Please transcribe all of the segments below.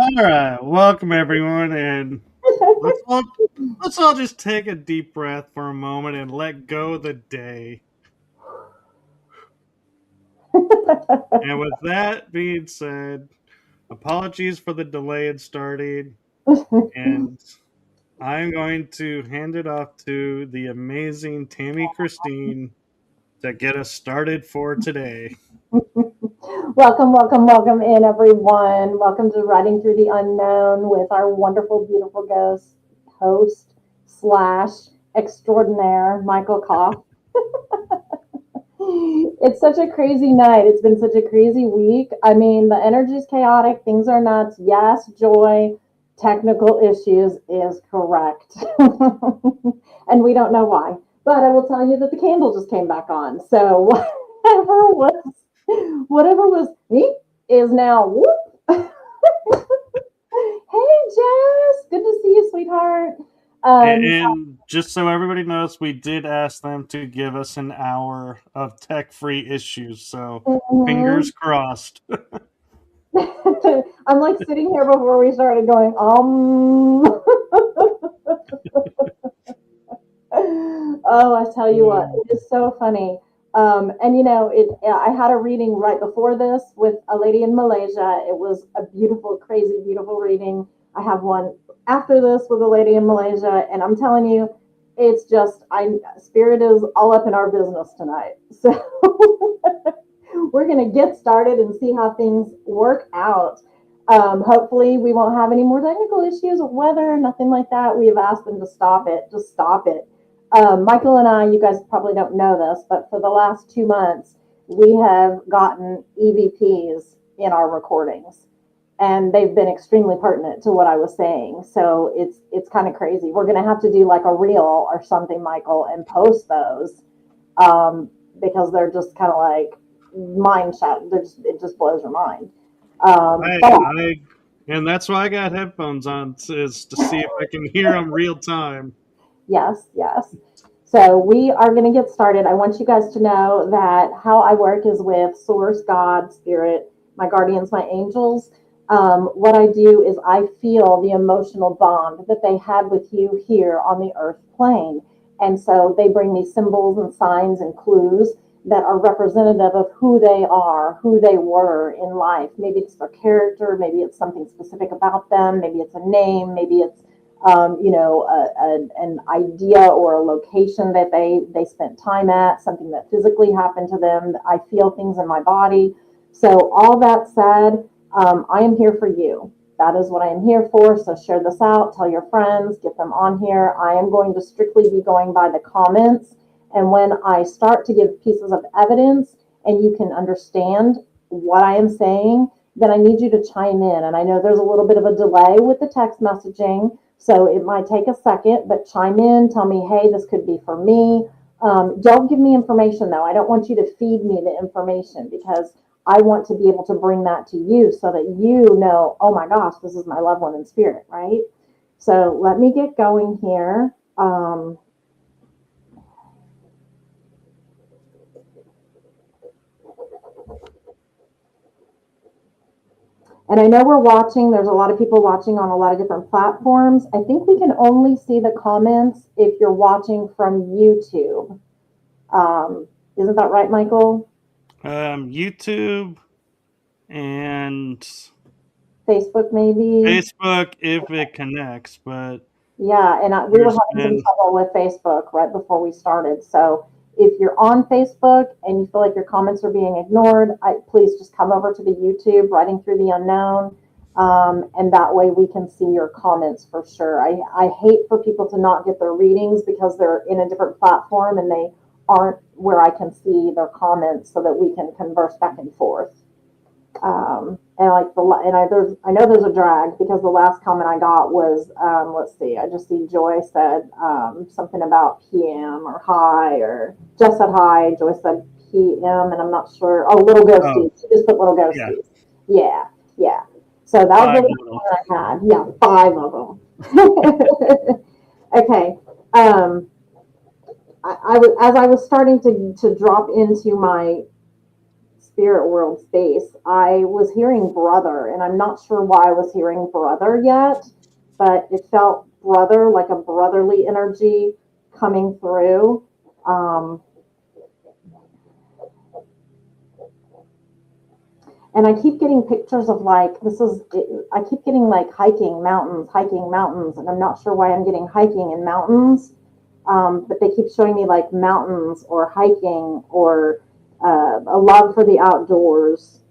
All right, welcome everyone, and let's all just take a deep breath for a moment and let go of the day. And with that being said, apologies for the delay in starting, and I'm going to hand it off to the amazing Tammy Christine to get us started for today. Welcome in, everyone. Welcome to Riding Through the Unknown with our wonderful, beautiful ghost host slash extraordinaire, Michael Kopf. It's such a crazy night. It's been such a crazy week. I mean, the energy's chaotic. Things are nuts. Yes, joy. Technical issues is correct. And we don't know why. But I will tell you that the candle just came back on. So whatever was me is now whoop. Hey Jess, good to see you, sweetheart. And just so everybody knows, we did ask them to give us an hour of tech-free issues, so fingers crossed. I'm like sitting here before we started going, Oh, I tell you what, it is so funny. And you know, I had a reading right before this with a lady in Malaysia. It was a beautiful, crazy, beautiful reading. I have one after this with a lady in Malaysia, and I'm telling you, it's just, spirit is all up in our business tonight. So we're gonna get started and see how things work out. Hopefully, we won't have any more technical issues with weather, nothing like that. We have asked them to stop it. Just stop it. Michael and I, you guys probably don't know this, but for the last 2 months, we have gotten EVPs in our recordings, and they've been extremely pertinent to what I was saying. So it's kind of crazy. We're going to have to do like a reel or something, Michael, and post those because they're just kind of like mind shot. It just blows your mind. And that's why I got headphones on, is to see if I can hear them real time. Yes. So we are going to get started. I want you guys to know that how I work is with Source, God, Spirit, my guardians, my angels. What I do is I feel the emotional bond that they had with you here on the earth plane. And so they bring me symbols and signs and clues that are representative of who they are, who they were in life. Maybe it's their character, maybe it's something specific about them, maybe it's a name, maybe it's an idea or a location that they spent time at, something that physically happened to them. I feel things in my body. So all that said, I am here for you. That is what I am here for. So share this out, tell your friends, get them on here. I am going to strictly be going by the comments. And when I start to give pieces of evidence and you can understand what I am saying, then I need you to chime in. And I know there's a little bit of a delay with the text messaging, so it might take a second, but chime in, tell me, hey, this could be for me. Don't give me information though. I don't want you to feed me the information, because I want to be able to bring that to you so that you know, oh my gosh, this is my loved one in spirit, right? So let me get going here. And I know we're watching, there's a lot of people watching on a lot of different platforms. I think we can only see the comments if you're watching from YouTube. Isn't that right, Michael? YouTube and Facebook, maybe. Facebook, if it connects, but yeah, and we were having some trouble with Facebook right before we started. So if you're on Facebook and you feel like your comments are being ignored, please just come over to the YouTube, Riding Through the Unknown, and that way we can see your comments for sure. I hate for people to not get their readings because they're in a different platform and they aren't where I can see their comments so that we can converse back and forth. And like I know there's a drag because the last comment I got was, let's see, I just see Joy said something about PM or hi, or Jess said hi, Joy said PM, and I'm not sure. Oh, little ghosties. She just put little ghosties. Yeah. So that was the last one I had. Yeah, 5 of them. Okay. I was, as I was starting to drop into my spirit world space, I was hearing brother, and I'm not sure why I was hearing brother yet, but it felt brother, like a brotherly energy coming through. And I keep getting pictures of like, I keep getting like hiking mountains, and I'm not sure why I'm getting hiking in mountains, but they keep showing me like mountains or hiking or a love for the outdoors.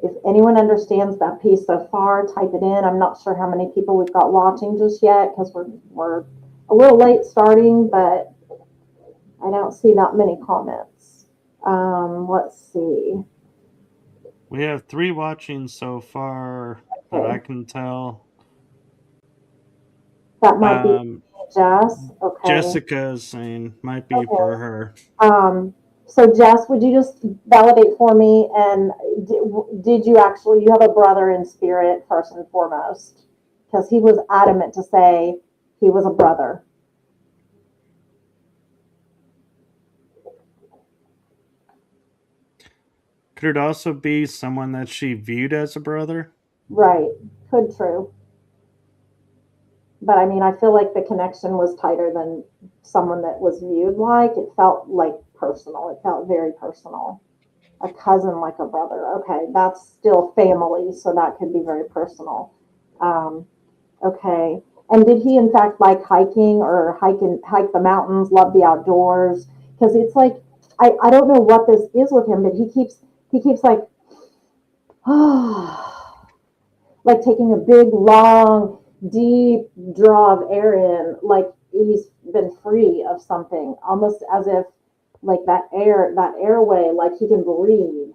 If anyone understands that piece so far, type it in. I'm not sure how many people we've got watching just yet because we're a little late starting, but I don't see that many comments. Let's see. We have 3 watching so far that I can tell. That might be Jess. Okay. Jessica is saying might be for her. So Jess, would you just validate for me? And did you actually, you have a brother in spirit first and foremost? Because he was adamant to say he was a brother. Could it also be someone that she viewed as a brother? Right. Could true. But I mean, I feel like the connection was tighter than someone that was viewed like. It felt like personal. It felt very personal. A cousin like a brother. Okay, that's still family, so that could be very personal. Okay. And did he in fact like hiking or hike the mountains, love the outdoors? Because it's like I don't know what this is with him, but he keeps like like taking a big, long, deep draw of air in, like he's been free of something, almost as if like that airway, like he can breathe.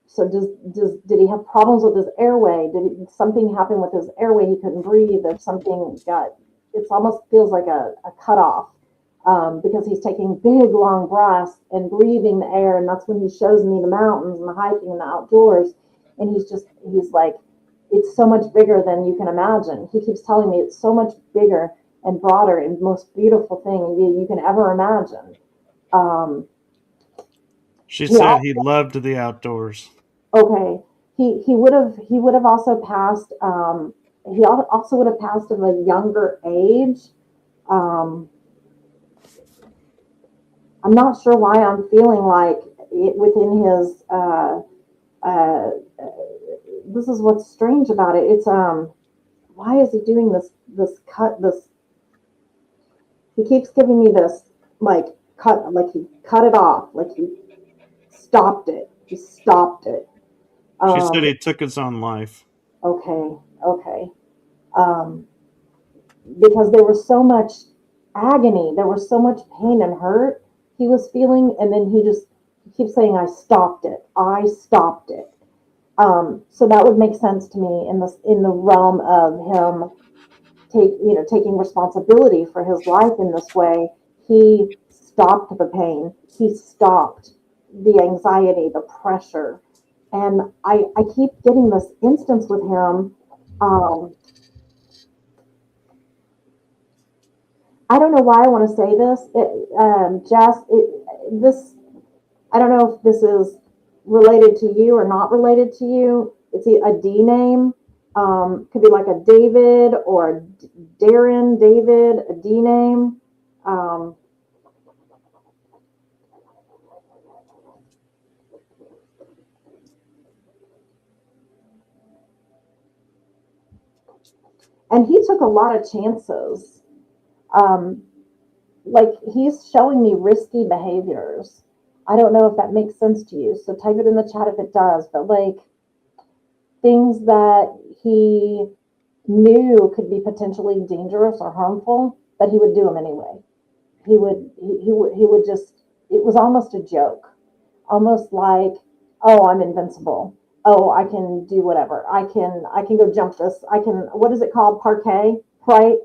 So did he have problems with his airway? Did something happen with his airway? He couldn't breathe, or something got? It almost feels like a cutoff because he's taking big long breaths and breathing the air, and that's when he shows me the mountains and the hiking and the outdoors, and he's like, it's so much bigger than you can imagine. He keeps telling me it's so much bigger and broader and most beautiful thing you can ever imagine. She said he loved the outdoors. Okay, he would have also passed. He also would have passed of a younger age. I'm not sure why I'm feeling like it within his. This is what's strange about it. It's why is he doing this cut this? He keeps giving me this like cut, like he cut it off, like he stopped it. He stopped it. She said he took his own life. Okay. Because there was so much agony, there was so much pain and hurt he was feeling, and then he keeps saying, I stopped it. So that would make sense to me in the realm of him taking responsibility for his life in this way. He stopped the pain. He stopped the anxiety, the pressure. And I keep getting this instance with him. I don't know why I want to say this. Jess, I don't know if this is related to you or not related to you. It's a D name. Could be like a David or a Darren, David, a D name. And he took a lot of chances. Like he's showing me risky behaviors. I don't know if that makes sense to you. So type it in the chat if it does. But like things that he knew could be potentially dangerous or harmful, but he would do them anyway. He would just, it was almost a joke, almost like, oh, I'm invincible. Oh, I can do whatever. I can go jump this. I can, what is it called? Parquet, right?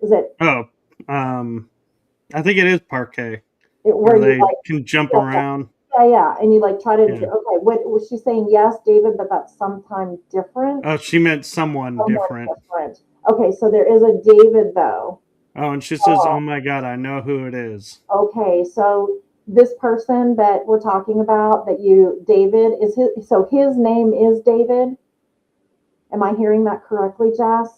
Is it, Oh, I think it is parquet where where you they like, can jump yeah, around. yeah, yeah, and you like try to, Yeah. okay, what was she saying? Yes, David, but that's sometime different. Oh, she meant someone Somewhat different. different. Okay, so there is a David though. Oh, and she says, "Oh my God, I know who it is." Okay, so this person that we're talking about, that you, David, is his, so his name is David. Am I hearing that correctly, Jess?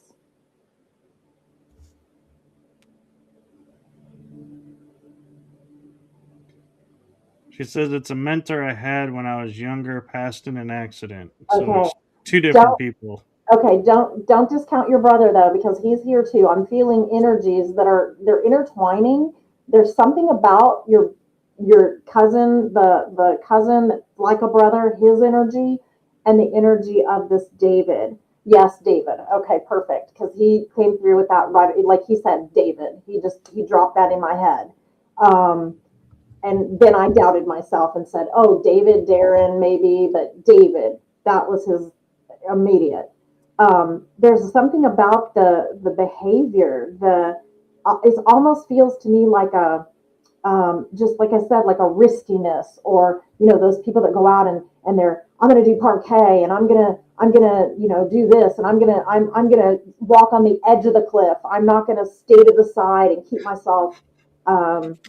She says it's a mentor I had when I was younger, passed in an accident. So Okay. it's two different Don't, people. okay, don't discount your brother though, because he's here too. I'm feeling energies that are, they're intertwining. There's something about your cousin, the cousin like a brother, his energy, and the energy of this David. Yes, David. Okay, perfect. Because he came through with that right, like he said, David. He dropped that in my head. Um, and then I doubted myself and said, "Oh, David, Darren, maybe," but David, that was his immediate. There's something about the behavior. It almost feels to me like a, just like I said, like a riskiness, or those people that go out and I'm going to do parquet, and I'm gonna do this, and I'm gonna walk on the edge of the cliff. I'm not going to stay to the side and keep myself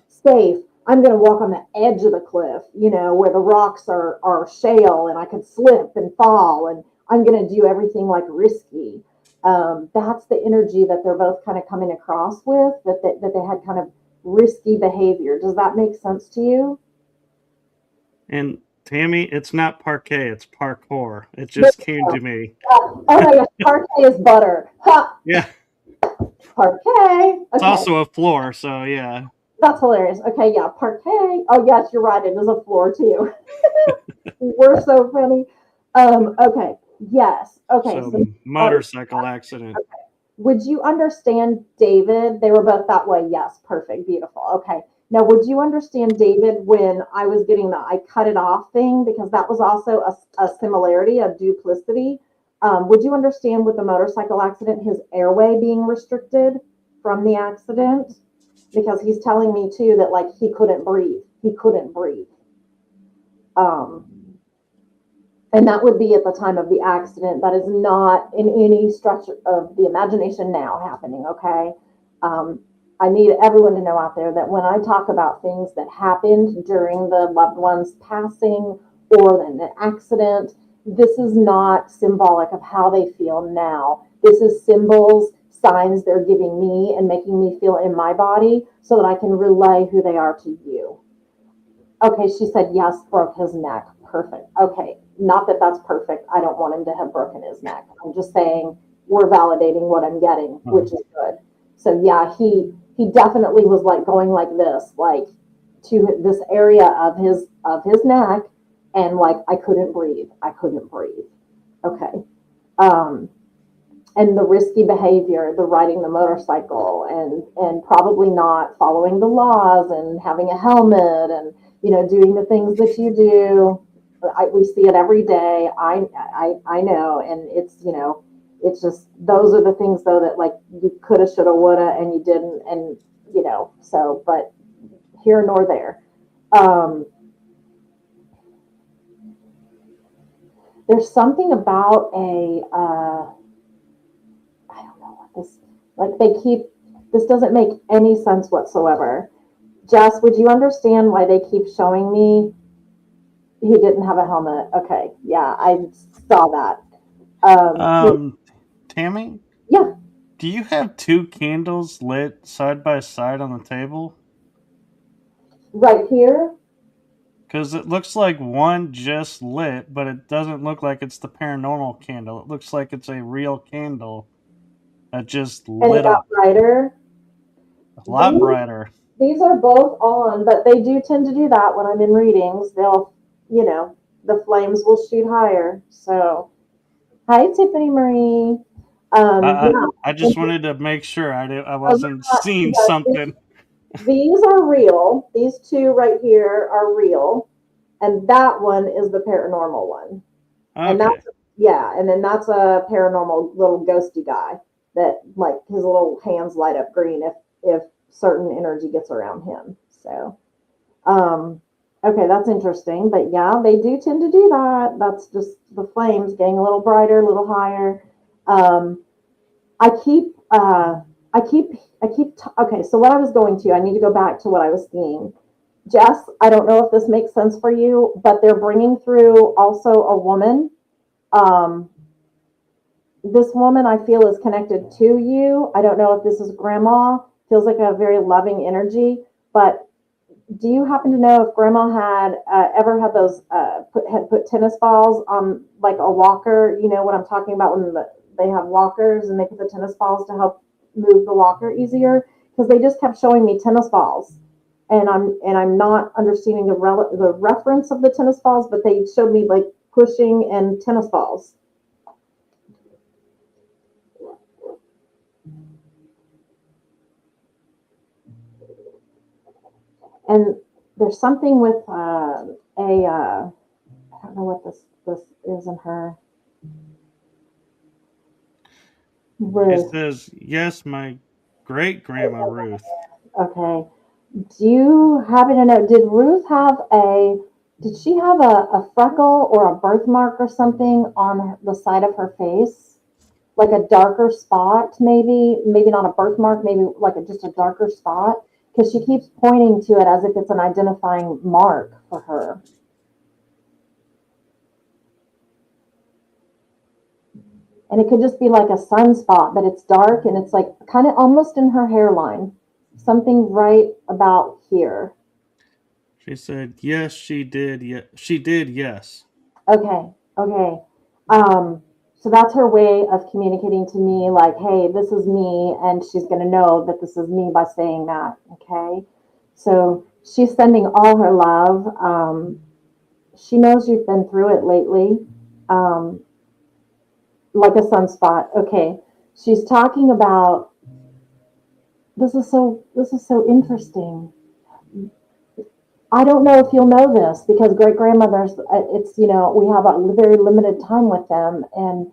safe. I'm going to walk on the edge of the cliff, where the rocks are shale and I could slip and fall, and I'm going to do everything like risky. That's the energy that they're both kind of coming across with, that they had kind of risky behavior. Does that make sense to you? And Tammy, it's not parquet, it's parkour. It But, just came to me. oh my gosh, parquet is butter. Ha! Yeah. Parquet. It's Okay, also a floor, so yeah. that's hilarious. Okay, yeah, parquet. Oh yes, you're right. It is a floor too. We're so funny. Okay. Yes. Okay. So So, oh, motorcycle accident. would you understand David? They were both that way. Yes. Perfect. Beautiful. Okay. Now, would you understand David when I was getting the I cut it off thing? Because that was also a similarity of duplicity. Would you understand with the motorcycle accident, his airway being restricted from the accident? Because he's telling me too that like he couldn't breathe. He couldn't breathe. Um, and that would be at the time of the accident. That is not in any stretch of the imagination now happening. Okay. um, I need everyone to know out there that when I talk about things that happened during the loved one's passing or an accident, this is not symbolic of how they feel now. This is symbols, signs they're giving me and making me feel in my body so that I can relay who they are to you. Okay, she said, yes, broke his neck. Perfect. Okay, not that that's perfect. I don't want him to have broken his neck. I'm just saying we're validating what I'm getting, which is good. So yeah, he definitely was like going like this, like to this area of his neck, and like I couldn't breathe. I couldn't breathe. Okay. Um, and the risky behavior, the riding the motorcycle, and probably not following the laws, and having a helmet, and doing the things that you do. We see it every day. I know, and it's just those are the things though that like you coulda, shoulda, woulda, and you didn't, and so. But here nor there. Um, there's something about a. I don't know what this, like they keep, this doesn't make any sense whatsoever. Jess, would you understand why they keep showing me he didn't have a helmet? Okay, yeah, I saw that. Um, Tammy, yeah, do you have two candles lit side by side on the table? right here. Because it looks like one just lit, but it doesn't look like it's the paranormal candle. It looks like it's a real candle that just And it lit got up brighter. a lot These, brighter. these are both on, but they do tend to do that when I'm in readings. They'll, the flames will shoot higher. So Hi, Tiffany Marie. Yeah, I just wanted to make sure I oh, wasn't seeing yeah, something. these are real. These two right here are real, and that one is the paranormal one. And Okay. that's yeah, and then that's a paranormal little ghosty guy that like his little hands light up green if certain energy gets around him. So um okay, that's interesting. But yeah, they do tend to do that. That's just the flames getting a little brighter, a little higher. Um I keep okay, so what I was going to, I need to go back to what I was seeing. Jess, I don't know if this makes sense for you, but they're bringing through also a woman. Um, this woman I feel is connected to you. I don't know if this is grandma. Feels like a very loving energy. But do you happen to know if grandma had ever had those had put tennis balls on like a walker? You know what I'm talking about when they have walkers and they put the tennis balls to help move the walker easier? Because they just kept showing me tennis balls. And I'm not understanding the reference of the tennis balls, but they showed me like pushing and tennis balls. And there's something with I don't know what this is in her It Ruth. says, yes, my great grandma Ruth. Okay. Do you happen to know? Did she have a freckle or a birthmark or something on the side of her face? Like a darker spot, maybe not a birthmark, maybe like just a darker spot, because she keeps pointing to it as if it's an identifying mark for her. And it could just be like a sunspot, but it's dark and it's like kind of almost in her hairline. Something right about here. She said, yes, she did. She did, yes. Okay, okay. So that's her way of communicating to me, like, hey, this is me, and she's gonna know that this is me by saying that. Okay. So she's sending all her love. She knows you've been through it lately. Um, like a sunspot. Okay. She's talking about this is so interesting. I don't know if you'll know this because great grandmothers, it's, we have a very limited time with them. And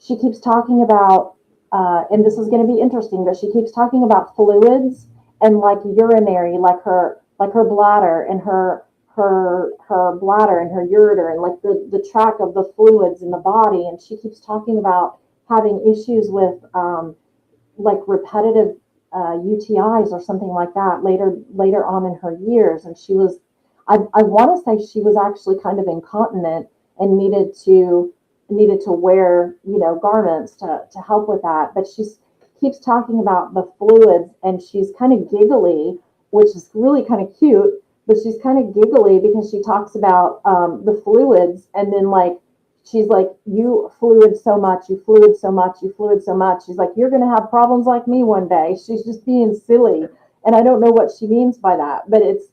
she keeps talking about, and this is going to be interesting, but she keeps talking about fluids and like urinary, like her bladder and her bladder and her ureter and like the track of the fluids in the body. And she keeps talking about having issues with, like repetitive UTIs or something like that later on in her years, and I want to say she was actually kind of incontinent and needed to wear garments to help with that, but she keeps talking about the fluids, and she's kind of giggly, which is really kind of cute, but she's kind of giggly because she talks about the fluids, and then like she's like, you fluid so much, you fluid so much, you fluid so much. She's like, you're going to have problems like me one day. She's just being silly. And I don't know what she means by that, but it's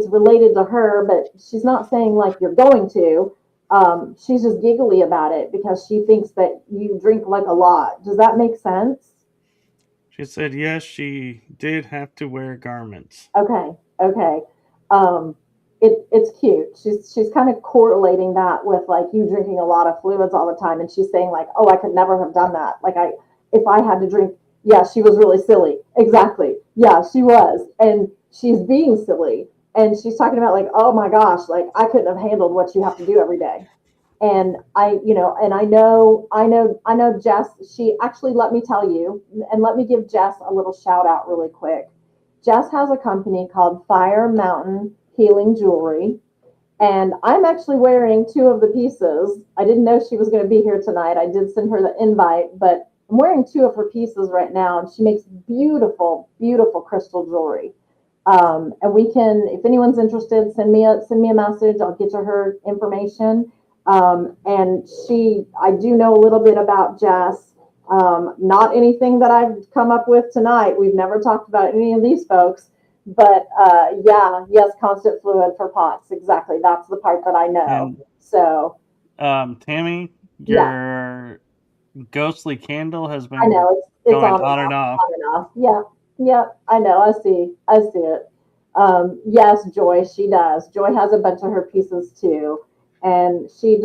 related to her, but she's not saying like you're going to. She's just giggly about it because she thinks that you drink like a lot. Does that make sense? She said, yes, she did have to wear garments. Okay, okay. Um, it's cute. She's kind of correlating that with like you drinking a lot of fluids all the time, and she's saying like, oh, I could never have done that. Like if I had to drink, yeah, she was really silly. Exactly. Yeah, she was, and she's being silly, and she's talking about like, oh my gosh, like I couldn't have handled what you have to do every day. And I know Jess, she actually, let me tell you, and let me give Jess a little shout out really quick. Jess has a company called Fire Mountain Healing Jewelry, and I'm actually wearing two of the pieces. I didn't know she was going to be here tonight. I did send her the invite, but I'm wearing two of her pieces right now, and she makes beautiful, beautiful crystal jewelry. And we can, if anyone's interested, send me a message. I'll get you her information. And I do know a little bit about Jess. Not anything that I've come up with tonight. We've never talked about any of these folks, but yeah, yes, constant fluid for pots. Exactly. That's the part that I know. And So Tammy, yeah, ghostly candle has I been know it's going on and on and off, off. on and off. Yeah, yeah, I know. I see it. Yes, Joy, she does. Joy has a bunch of her pieces too, and she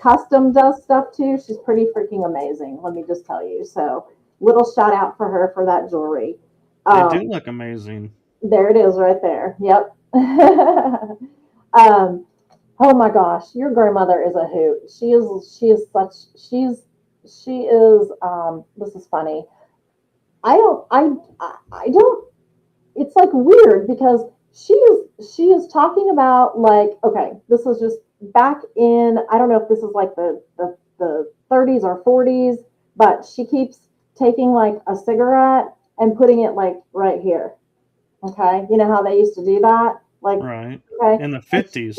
custom does stuff too. She's pretty freaking amazing. Let me just tell you. So, little shout out for her for that jewelry. They do Um, look amazing. there it is, right there. Yep. Oh my gosh, your grandmother is a hoot. She is this is funny. I don't it's like weird because she is talking about like, okay, this is just back in, I don't know if this is like the 30s or 40s, but she keeps taking like a cigarette and putting it like right here. Okay. You know how they used to do that? Like, Right. okay. In the 50s.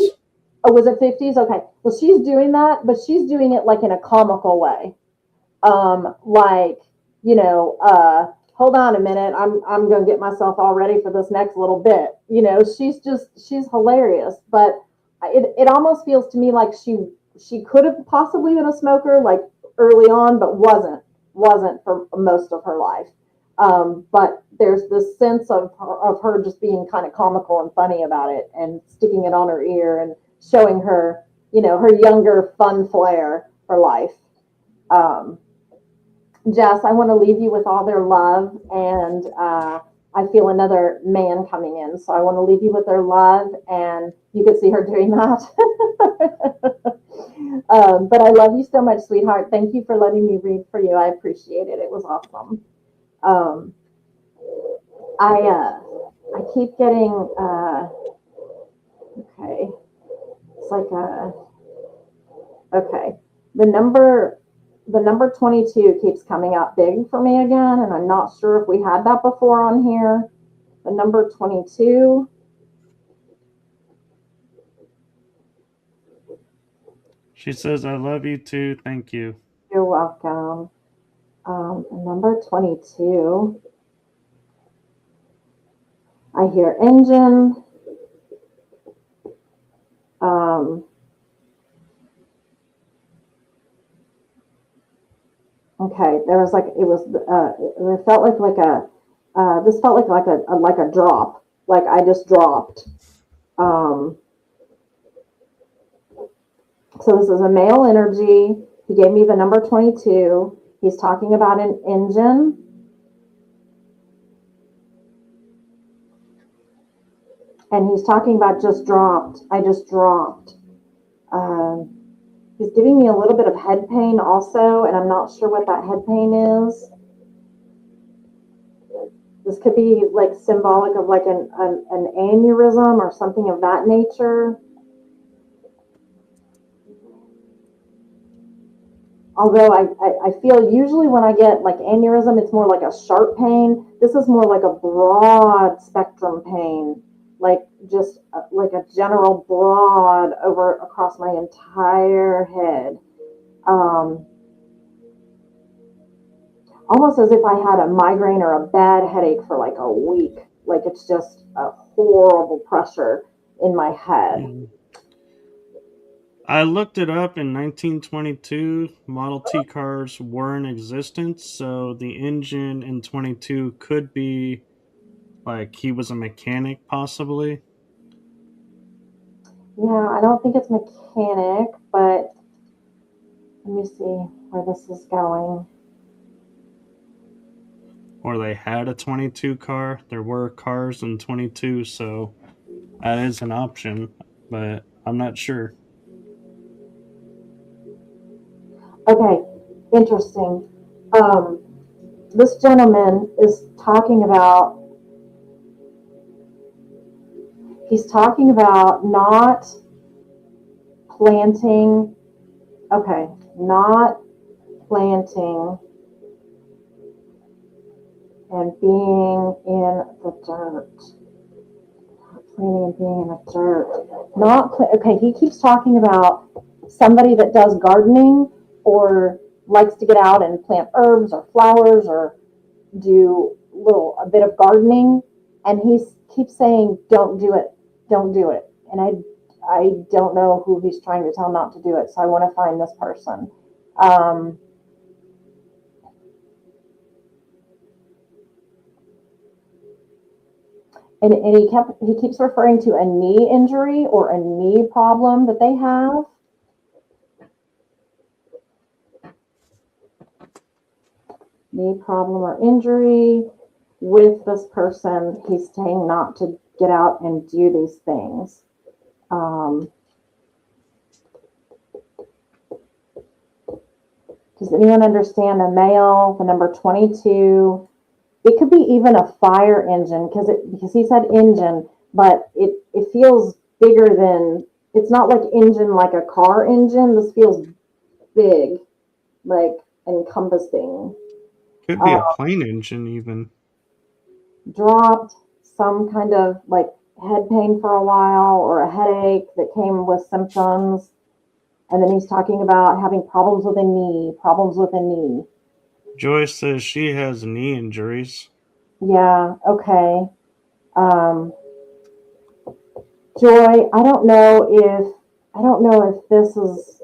Oh, was it 50s? Okay. Well, she's doing that, but she's doing it like in a comical way. Like, hold on a minute. I'm going to get myself all ready for this next little bit. She's hilarious, but it almost feels to me like she could have possibly been a smoker like early on, but wasn't for most of her life. But there's this sense of her just being kind of comical and funny about it and sticking it on her ear and showing her, her younger fun flair for life. Um, Jess, I want to leave you with all their love, and I feel another man coming in, so I want to leave you with their love, and you could see her doing that. But I love you so much, sweetheart. Thank you for letting me read for you. I appreciate it. It was awesome. Um, I keep getting okay. It's like okay. The number 22 keeps coming out big for me again, and I'm not sure if we had that before on here. The number 22. She says, I love you too. Thank you. You're welcome. Number 22. I hear engine. Um, okay, there was like it felt like a this felt like a drop, like I just dropped. Um, so this is a male energy. He gave me the number 22. He's talking about an engine. And he's talking about just dropped. I just dropped. Um, he's giving me a little bit of head pain also, and I'm not sure what that head pain is. This could be like symbolic of like an aneurysm or something of that nature. Although I feel usually when I get like aneurysm, it's more like a sharp pain. This is more like a broad spectrum pain, like just like a general broad over across my entire head. Um, Almost as if I had a migraine or a bad headache for like a week. Like it's just a horrible pressure in my head. Mm. I looked it up in 1922. Model T cars were in existence, so the engine in 22 could be like he was a mechanic, possibly. Yeah, I don't think it's mechanic, but let me see where this is going. Or they had a 22 car. There were cars in 22, so that is an option, but I'm not sure. Okay, interesting. Um, this gentleman is talking about, he's talking about not planting, okay, not planting and being in the dirt. Planting and being in the dirt. Okay, he keeps talking about somebody that does gardening or likes to get out and plant herbs or flowers or do a bit of gardening, and he keeps saying, "Don't do it, don't do it." And I don't know who he's trying to tell not to do it, so I want to find this person. Um, And he keeps referring to a knee injury or a knee problem that they have. Knee problem or injury with this person. He's saying not to get out and do these things. Does anyone understand a male, the number 22? It could be even a fire engine because he said engine, but it feels bigger than, it's not like engine like a car engine. This feels big, like encompassing. Could be a plane engine even. Dropped some kind of like head pain for a while or a headache that came with symptoms. And then he's talking about having problems with a knee, problems with a knee. Joyce says she has knee injuries. Yeah, okay. Um, Joy, I don't know if this is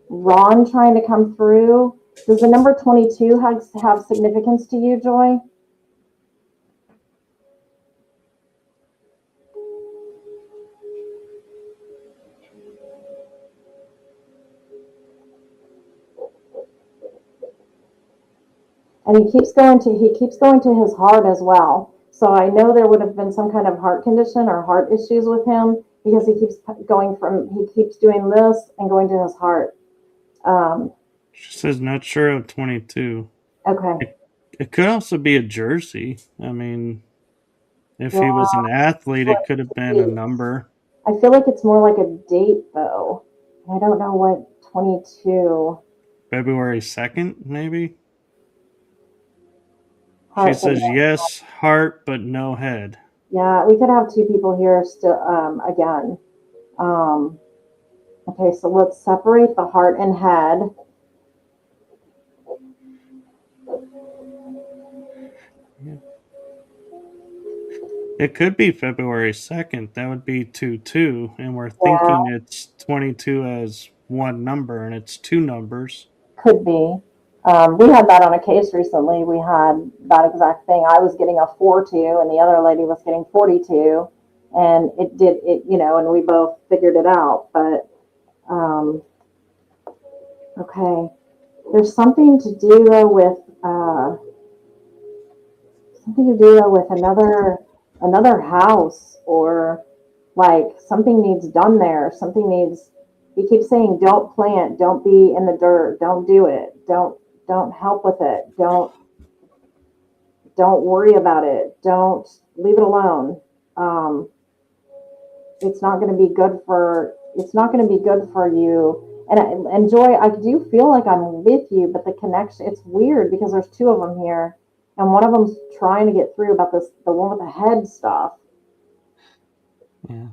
Ron trying to come through. Does the number 22 have significance to you, Joy? And he keeps going to his heart as well. So I know there would have been some kind of heart condition or heart issues with him because he keeps doing this and going to his heart. She says not sure of 22. Okay. It could also be a jersey. I mean, if Yeah, he was an athlete, it could have been a I number. feel like it's more like a date though. I don't know what 22 February 2nd, maybe? She heart. says yes, heart, but no head. Yeah, we could have two people here still again. Um, okay, so let's separate the heart and head. Yeah. It could be February 2nd. That would be 2 2. And we're Yeah, thinking it's 22 as one number, and it's two numbers. could be. We had that on a case recently. We had that exact thing. I was getting a 4-2, and the other lady was getting 42, and and we both figured it out. But okay, there's something to do though with another house, or like something needs done there. He keeps saying don't plant, don't be in the dirt, don't do it, don't help with it, don't worry about it, don't leave it alone. um it's not going to be good for you. And Joy, I do feel like I'm with you, but the connection, it's weird because there's two of them here, and one of them's trying to get through about this, the one with the head stuff. Yeah.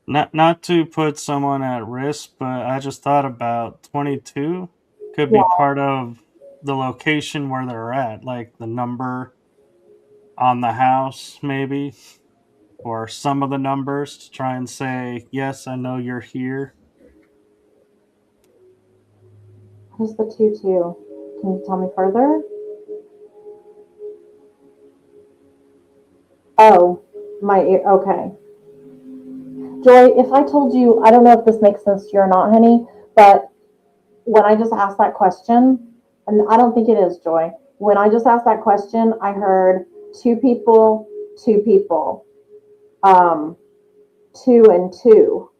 Not to put someone at risk, but I just thought about 22 could be Yeah, part of the location where they're at, like the number on the house, maybe, or some of the numbers to try and say, yes, I know you're here. who's the 2-2? Can you tell me further? Oh, my ear. Okay. Joy, if I told you, I don't know if this makes sense to you or not, honey, but when I just asked that question, and I don't think it is, Joy, when I just asked that question, I heard two people, two people, um, two and two.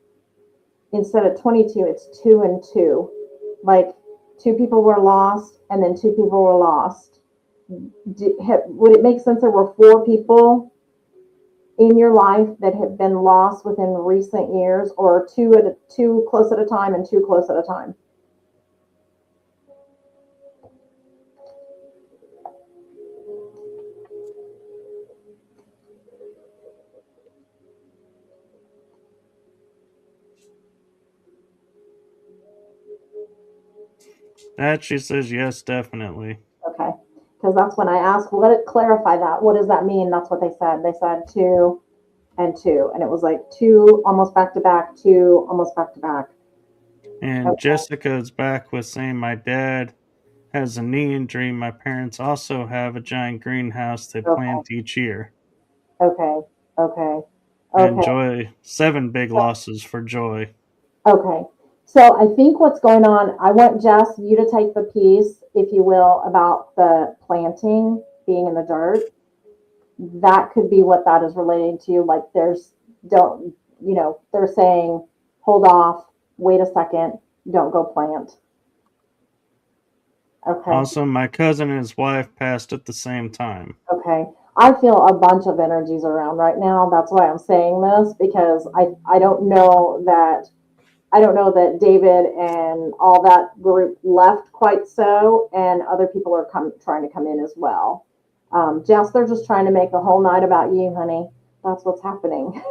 Instead of 22, it's two and two. Like two people were lost and then two people were lost. Would it make sense there were four people in your life that have been lost within recent years, or two close at a time and two close at a time? That she says, yes, definitely. Okay. Because that's when I asked, well, let it clarify that. What does that mean? That's what they said. They said two and two. And it was like two almost back to back, two almost back to back. And Okay. Jessica is back with saying, my dad has a knee injury. My parents also have a giant greenhouse they Okay. plant each year. Okay. Okay. And Okay. Joy, 7 big losses for Joy. Okay. So I think what's going on, I want Jess, you to take the piece, if you will, about the planting being in the dirt. That could be what that is relating to. Like don't, they're saying, hold off, wait a second, don't go plant. Okay. Also, my cousin and his wife passed at the same time. Okay. I feel a bunch of energies around right now. That's why I'm saying this, because I don't know that David and all that group left quite so, and other people are trying to come in as well. Jess, they're just trying to make the whole night about you, honey. That's what's happening.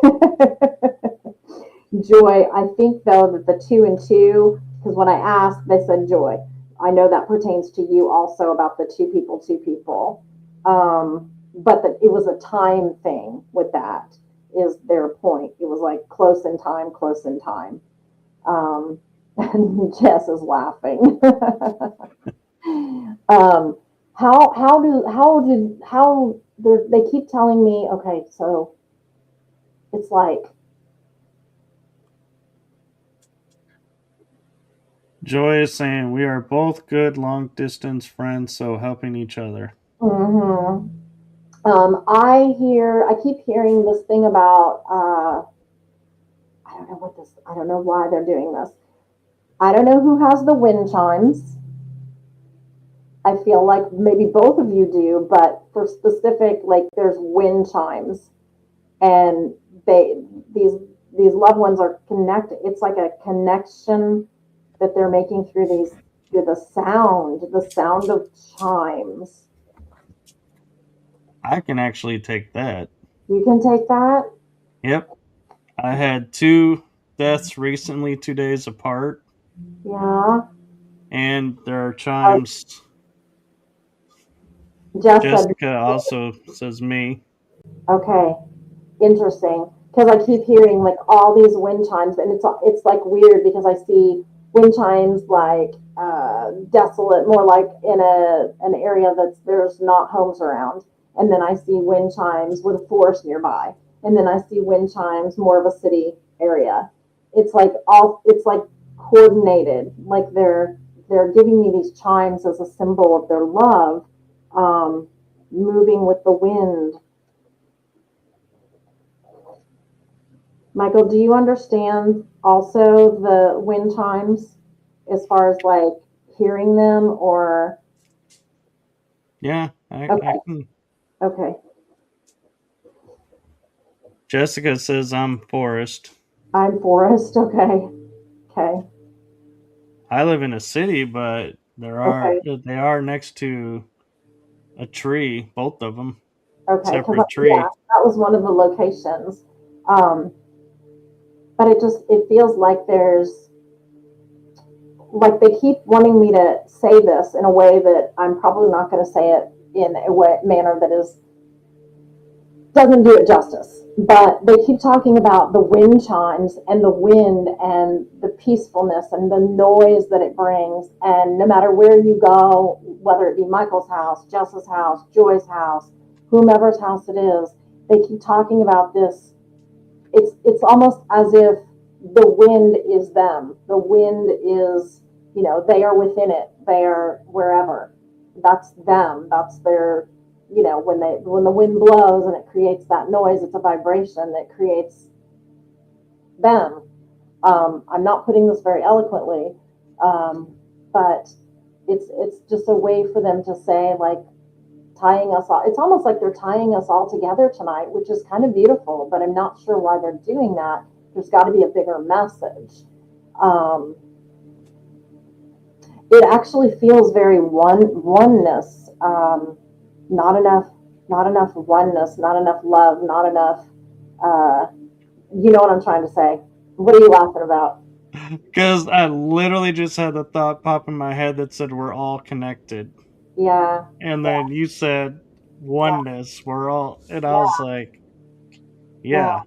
Joy, I think though that the 2 and 2, because when I asked, they said Joy. I know that pertains to you also about the two people. But that it was a time thing with that is their point. It was like close in time, close in time. And Jess is laughing. How they keep telling me, okay, so it's like, Joy is saying we are both good long distance friends, so helping each other. mm-hmm. I keep hearing this thing about, I don't know why they're doing this. I don't know who has the wind chimes. I feel like maybe both of you do, but for specific, like there's wind chimes, and they these loved ones are connected. It's like a connection that they're making through the sound of chimes. I can actually take that. You can take that. Yep. I had 2 deaths recently, 2 days apart, Yeah. and there are Oh, chimes. Jess said, Jessica also says me. okay, interesting. Because I keep hearing like all these wind chimes, and it's like weird because I see wind chimes like desolate, more like in an area that's there's not homes around, and then I see wind chimes with a forest nearby, and then I see wind chimes more of a city area. It's like coordinated, like they're giving me these chimes as a symbol of their love, um, moving with the wind. Michael, do you understand also the wind chimes as far as like hearing them or Yeah, I okay, can. okay. Jessica says I'm Forrest. I'm Forrest, okay. Okay. I live in a city, but Okay. they are next to a tree, both of them, Okay. Because separate yeah, tree. that was one of the locations. Um, but it feels like there's like they keep wanting me to say this in a way that I'm probably not going to say it in a manner that is doesn't do it justice. But they keep talking about the wind chimes and the wind and the peacefulness and the noise that it brings. And no matter where you go, whether it be Michael's house, Jess's house, Joy's house, whomever's house it is, they keep talking about this. It's almost as if the wind is them. The wind is, they are within it. They are wherever. That's them. That's their, when the wind blows and it creates that noise, it's a vibration that creates them. I'm not putting this very eloquently, but it's just a way for them to say like tying us all. It's almost like they're tying us all together tonight, which is kind of beautiful. But I'm not sure why they're doing that. There's got to be a bigger message. Um, it actually feels very oneness. Not enough, not enough oneness, not enough love, not enough. Uh, you know what I'm trying to say? What are you laughing about? Because I literally just had the thought pop in my head that said we're all connected. Yeah, And then you said yeah, oneness, we're all, and I was yeah, like, yeah.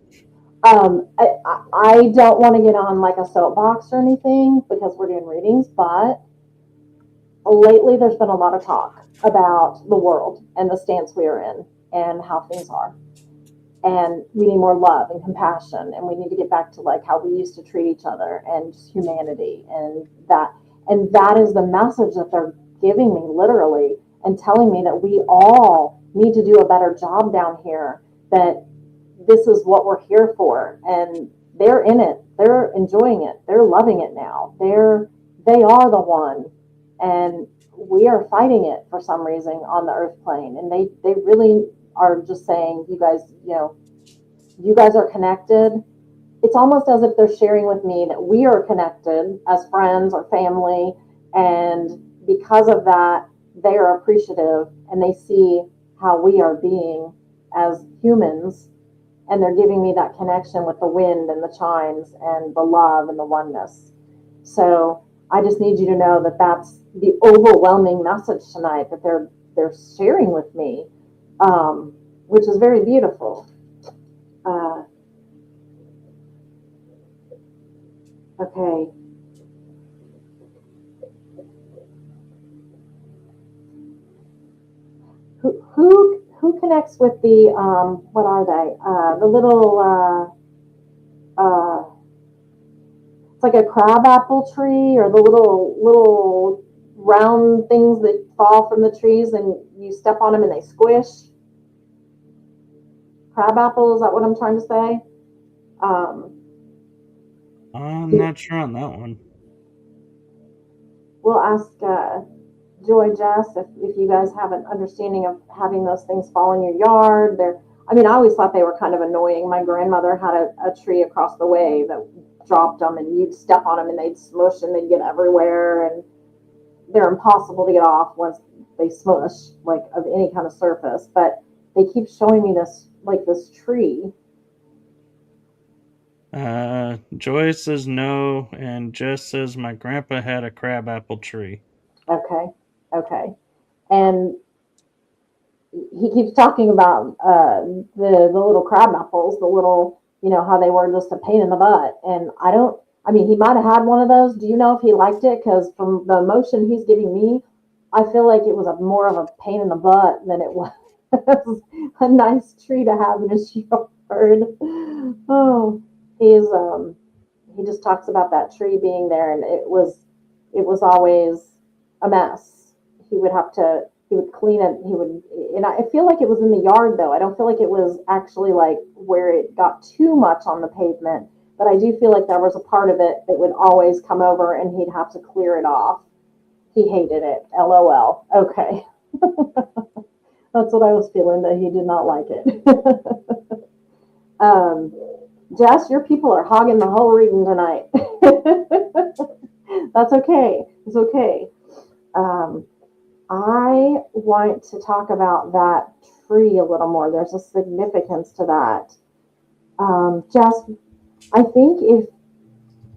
yeah. I don't want to get on like a soapbox or anything because we're doing readings, but lately there's been a lot of talk about the world and the stance we are in and how things are. and we need more love and compassion, and we need to get back to like how we used to treat each other and just humanity, and that is the message that they're giving me literally, and telling me that we all need to do a better job down here, that this is what we're here for. And they're in it, they're enjoying it, they're loving it now, they are the one, and we are fighting it for some reason on the earth plane. And they really are just saying, you guys, you guys are connected. It's almost as if they're sharing with me that we are connected as friends or family, and because of that, they are appreciative, and they see how we are being as humans, and they're giving me that connection with the wind and the chimes and the love and the oneness. So I just need you to know that that's the overwhelming message tonight that they're sharing with me, which is very beautiful. Okay. Who connects with the what are they? The little it's like a crabapple tree, or the little round things that fall from the trees and you step on them and they squish. Crabapple, is that what I'm trying to say? I'm not sure on that one. We'll ask Joy, Jess, if you guys have an understanding of having those things fall in your yard. I mean, I always thought they were kind of annoying. My grandmother had a tree across the way that dropped them, and you'd step on them and they'd smush and they'd get everywhere, and they're impossible to get off once they smush, like of any kind of surface. But they keep showing me this tree. Joy says no, and Jess says my grandpa had a crabapple tree. Okay. And he keeps talking about the little crab apples, the little, how they were just a pain in the butt. And he might have had one of those. Do you know if he liked it? Because from the emotion he's giving me, I feel like it was more of a pain in the butt than it was a nice tree to have in his yard. Oh, he just talks about that tree being there, and it was always a mess. He would clean it. And I feel like it was in the yard though. I don't feel like it was actually like where it got too much on the pavement, but I do feel like there was a part of it that would always come over and he'd have to clear it off. He hated it. LOL. Okay. That's what I was feeling, that he did not like it. Jess, your people are hogging the whole reading tonight. That's okay. It's okay. I want to talk about that tree a little more. There's a significance to that. Jess, I think if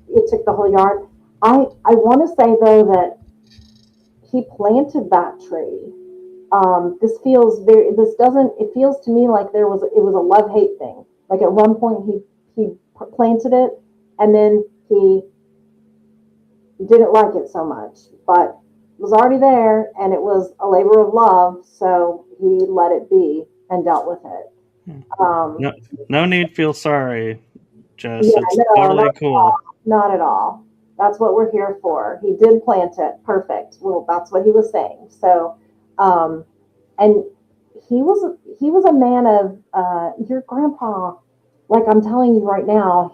it took the whole yard, I want to say though that he planted that tree. It feels to me like it was a love-hate thing. Like at one point he planted it, and then he didn't like it so much, but it was already there, and it was a labor of love, so he let it be and dealt with it. No need to feel sorry, Jess. It's totally cool. Not at all. That's what we're here for. He did plant it. Perfect. Well, that's what he was saying. So, and he was a man of your grandpa. Like I'm telling you right now,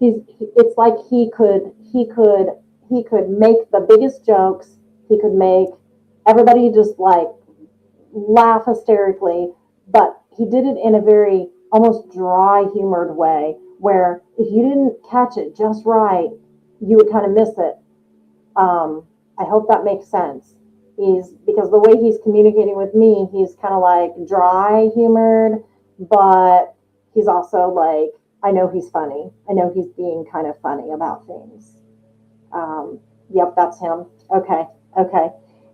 it's like he could make the biggest jokes. He could make everybody just like laugh hysterically, but he did it in a very almost dry humored way, where if you didn't catch it just right, you would kind of miss it. I hope that makes sense. Because the way he's communicating with me, he's kind of like dry humored, but he's also like, I know he's funny. I know he's being kind of funny about things. Yep, that's him. Okay.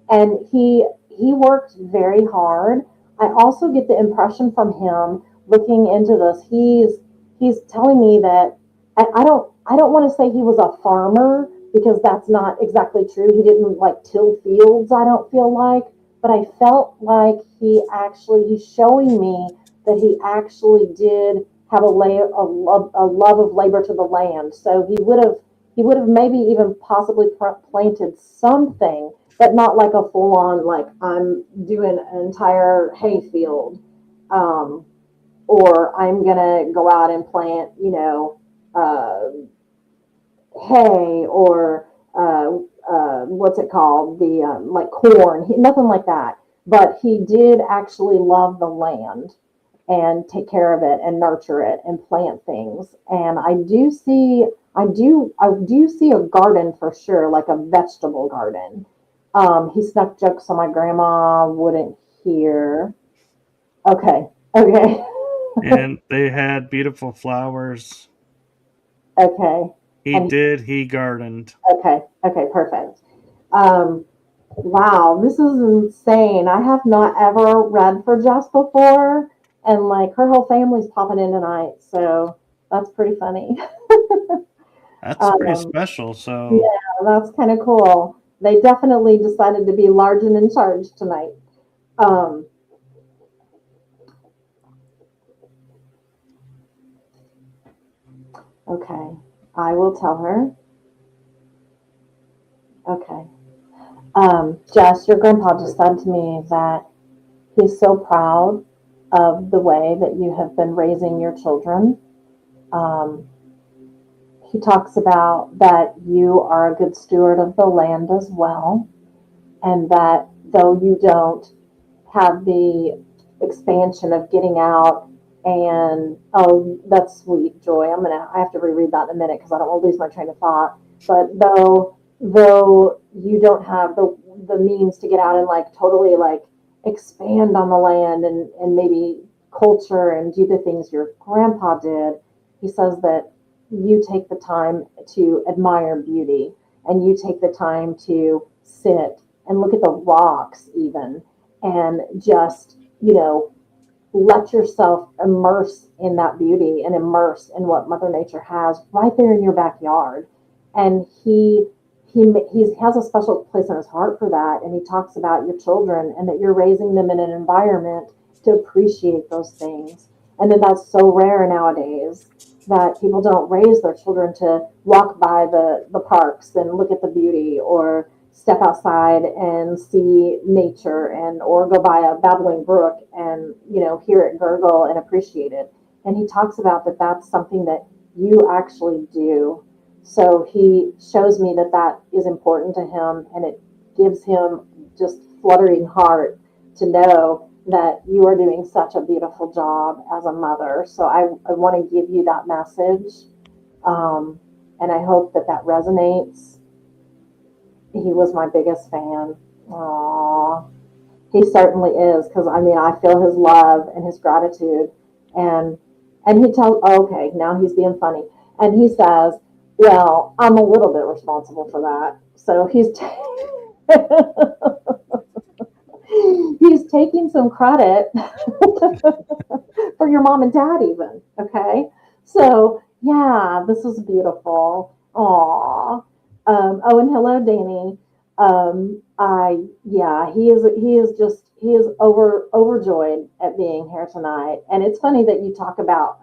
And he worked very hard. I also get the impression from him looking into this. He's telling me that I don't want to say he was a farmer, because that's not exactly true. He didn't like till fields, I don't feel like, but I felt like he's showing me that he actually did have a love of labor to the land. So he would have maybe even possibly planted something, but not like a full on, like I'm doing an entire hay field. Or I'm going to go out and plant, hay or what's it called? Like corn, nothing like that. But he did actually love the land and take care of it and nurture it and plant things. And I do see a garden for sure, like a vegetable garden. He snuck jokes so my grandma wouldn't hear. Okay. Okay. And they had beautiful flowers. Okay. And He gardened. okay. Okay. Perfect. Um, wow. This is insane. I have not ever read for Jess before. And like her whole family's popping in tonight. So that's pretty funny. That's pretty Um, special. yeah, So, that's kind of cool. They definitely decided to be large and in charge tonight. Um, okay. I will tell her. Okay. Jess, your grandpa just said to me that he's so proud of the way that you have been raising your children. Um, he talks about that you are a good steward of the land as well, and that though you don't have the expansion of getting out and oh, that's sweet, Joy. I have to reread that in a minute because I don't want to lose my train of thought. But though you don't have the means to get out and like totally like expand on the land and maybe culture and do the things your grandpa did, he says that you take the time to admire beauty and you take the time to sit and look at the rocks even and just, let yourself immerse in that beauty and immerse in what Mother Nature has right there in your backyard. And he has a special place in his heart for that. And he talks about your children and that you're raising them in an environment to appreciate those things. And then that's so rare nowadays that people don't raise their children to walk by the parks and look at the beauty or step outside and see nature and or go by a babbling brook and hear it gurgle and appreciate it. And he talks about that that's something that you actually do. So he shows me that that is important to him, and it gives him just fluttering heart to know that you are doing such a beautiful job as a mother. So I want to give you that message, and I hope that that resonates. He was my biggest fan. Aww. He certainly is, because I feel his love and his gratitude, and he tells. Oh, okay, now he's being funny, and he says, "Well, I'm a little bit responsible for that." So he's taking some credit for your mom and dad, even. Okay, so yeah, this is beautiful. Aww. Oh, and hello, Danny. He is overjoyed at being here tonight. And it's funny that you talk about,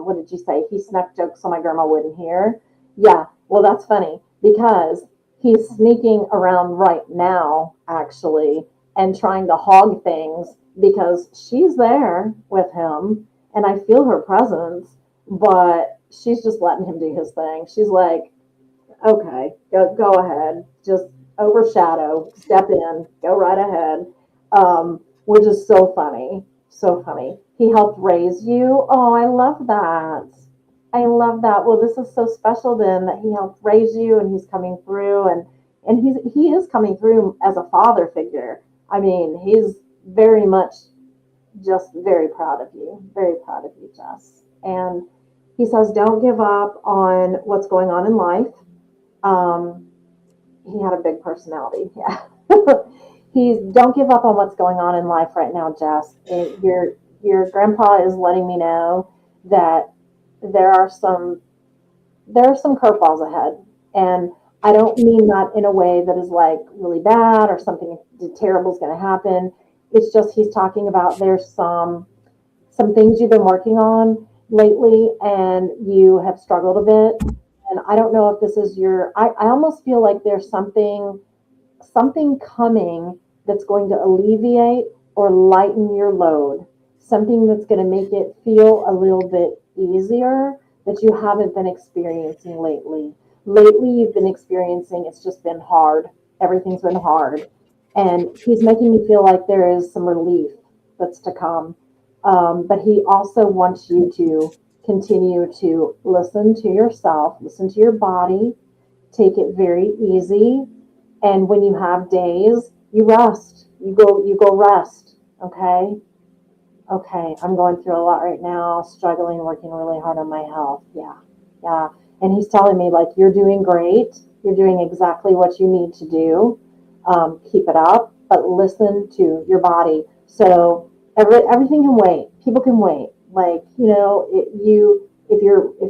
what did you say? He snuck jokes so my grandma wouldn't hear. Yeah, well, that's funny because he's sneaking around right now, actually, and trying to hog things because she's there with him and I feel her presence, but she's just letting him do his thing. She's like, okay, go ahead. Just overshadow, step in, go right ahead. Which is so funny. So funny. He helped raise you. Oh, I love that. I love that. Well, this is so special then that he helped raise you and he's coming through and he is coming through as a father figure. I mean, he's very much just very proud of you. Very proud of you, Jess. And he says, don't give up on what's going on in life. Um, he had a big personality. Yeah. He's don't give up on what's going on in life right now, Jess. Your grandpa is letting me know that there are some curveballs ahead, and I don't mean that in a way that is like really bad or something terrible is going to happen. It's just he's talking about there's some things you've been working on lately and you have struggled a bit. And I don't know if this is I almost feel like there's something coming that's going to alleviate or lighten your load, something that's going to make it feel a little bit easier that you haven't been experiencing lately. Lately, you've been experiencing it's just been hard. Everything's been hard. And he's making me feel like there is some relief that's to come. But he also wants you to continue to listen to yourself, listen to your body, take it very easy, and when you have days, you rest. You go rest. Okay. Okay. I'm going through a lot right now, struggling, working really hard on my health. Yeah. Yeah. And he's telling me, like, you're doing great. You're doing exactly what you need to do. Keep it up, but listen to your body. So everything can wait. People can wait. Like, if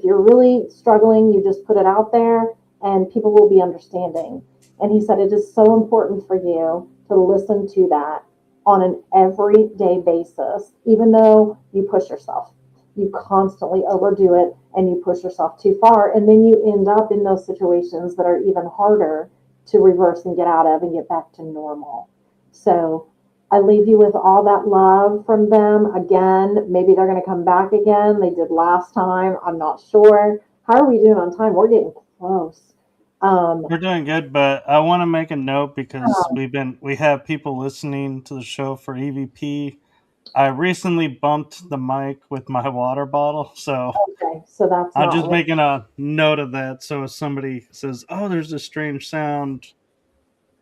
you're really struggling, you just put it out there and people will be understanding. And he said it is so important for you to listen to that on an everyday basis, even though you push yourself. You constantly overdo it and you push yourself too far. And then you end up in those situations that are even harder to reverse and get out of and get back to normal. So I leave you with all that love from them. Again, maybe they're going to come back again. They did last time. I'm not sure. How are we doing on time? We're getting close. We're doing good, but I want to make a note because we have people listening to the show for EVP. I recently bumped the mic with my water bottle, so Okay, so that's I'm not just what. making a note of that. So if somebody says, "Oh, there's a strange sound,"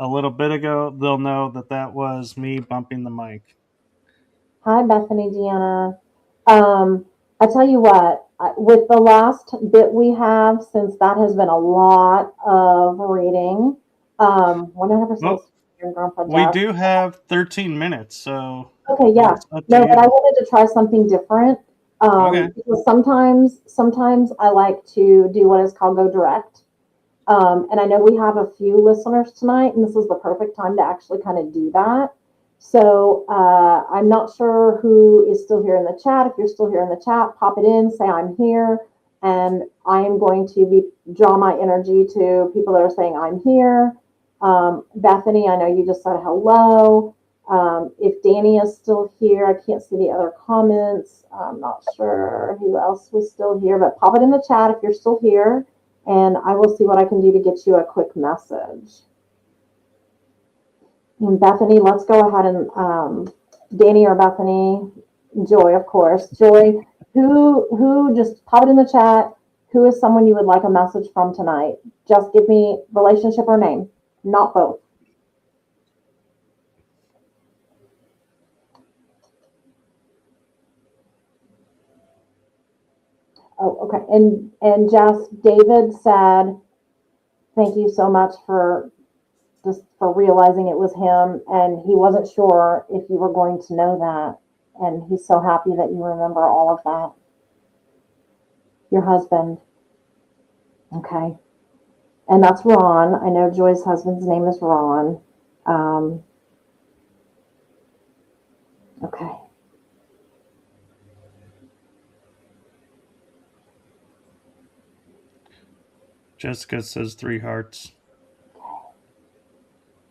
a little bit ago, they'll know that that was me bumping the mic. Hi, Bethany, Deanna. Um, I tell you what, with the last bit we have, since that has been a lot of reading, when I ever Well, supposed to your grandpa we Jeff. do have 13 minutes, so Okay, yeah. it's up to No, but I you. wanted to try something different. Okay. Because sometimes I like to do what is called go direct. And I know we have a few listeners tonight, and this is the perfect time to actually kind of do that. So I'm not sure who is still here in the chat. If you're still here in the chat, pop it in, say I'm here, and I am going to draw my energy to people that are saying I'm here. Bethany, I know you just said hello. If Danny is still here, I can't see the other comments. I'm not sure who else was still here, but pop it in the chat if you're still here, and I will see what I can do to get you a quick message. And Bethany, let's go ahead and Danny or Bethany, Joy, of course. Joy, who just pop it in the chat. Who is someone you would like a message from tonight? Just give me relationship or name, not both. Oh, okay. And Jess, David said, thank you so much for just for realizing it was him, and he wasn't sure if you were going to know that, and he's so happy that you remember all of that. Your husband, okay, and that's Ron. I know Joy's husband's name is Ron. Okay. Jessica says 3 hearts.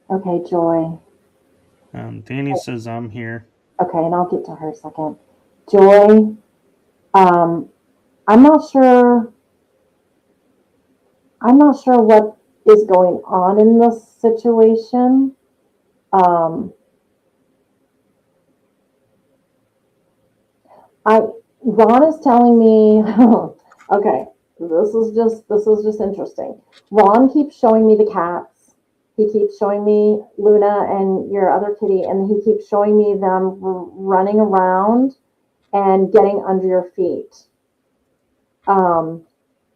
Okay, Joy. Danny says I'm here. Okay, and I'll get to her second. Joy, um, I'm not sure. I'm not sure what is going on in this situation. Um, I Ron is telling me, okay, this is just interesting. Ron keeps showing me the cats. He keeps showing me Luna and your other kitty, and he keeps showing me them running around and getting under your feet. Um,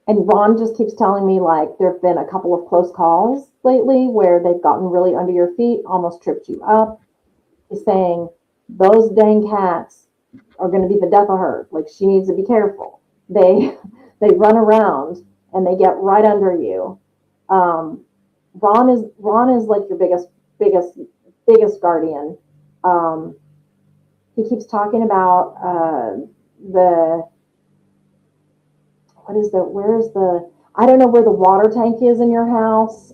and Ron just keeps telling me like there have been a couple of close calls lately where they've gotten really under your feet, almost tripped you up. He's saying those dang cats are going to be the death of her. Like she needs to be careful. They they run around and they get right under you. Ron is like your biggest guardian. Um, he keeps talking about the what is the where's the I don't know where the water tank is in your house.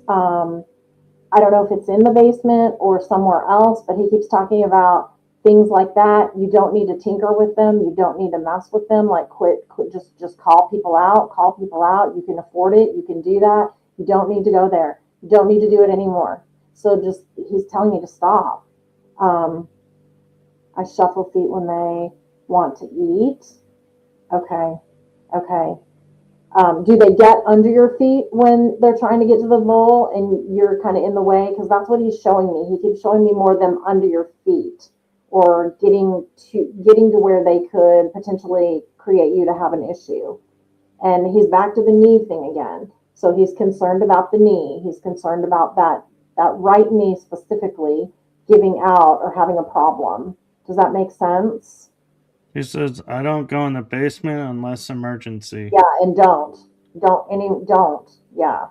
I don't know if it's in the basement or somewhere else, but he keeps talking about things like that. You don't need to tinker with them. You don't need to mess with them. Like quit, just call people out. Call people out. You can afford it. You can do that. You don't need to go there. You don't need to do it anymore. So just he's telling you to stop. Um, I shuffle feet when they want to eat. Okay, okay. Do they get under your feet when they're trying to get to the bowl and you're kind of in the way? Because that's what he's showing me. He keeps showing me more of them under your feet or getting to where they could potentially create you to have an issue. And he's back to the knee thing again. So he's concerned about the knee. He's concerned about that right knee specifically giving out or having a problem. Does that make sense? He says, I don't go in the basement unless emergency. Yeah, and don't. Yeah,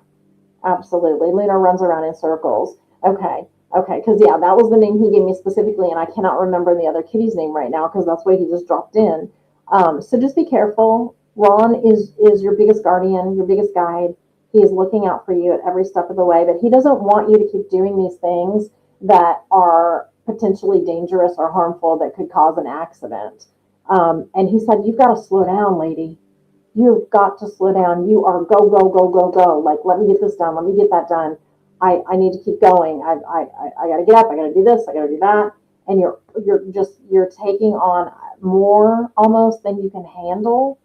absolutely. Luna runs around in circles. Okay, okay, because yeah, that was the name he gave me specifically, and I cannot remember the other kitty's name right now because that's why he just dropped in. So just be careful. Ron is your biggest guardian, your biggest guide. He is looking out for you at every step of the way, but he doesn't want you to keep doing these things that are potentially dangerous or harmful that could cause an accident. And he said, "You've got to slow down, lady. You've got to slow down. You are go, go, go, go, go. Like, let me get this done. Let me get that done. I need to keep going. I got to get up. I got to do this. I got to do that." And you're taking on more almost than you can handle.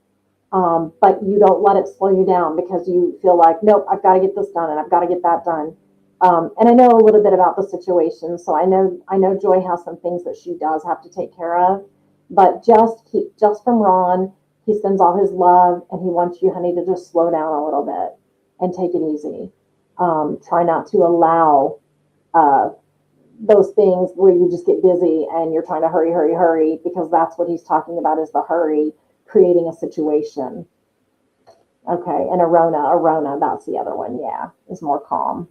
But you don't let it slow you down because you feel like, nope, I've got to get this done and I've got to get that done. And I know a little bit about the situation, so I know Joy has some things that she does have to take care of. But just from Ron, he sends all his love, and he wants you, honey, to just slow down a little bit and take it easy. Try not to allow uh, those things where you just get busy and you're trying to hurry, hurry, hurry, because that's what he's talking about is the hurry, creating a situation. Okay, and Arona, that's the other one. Yeah, is more calm.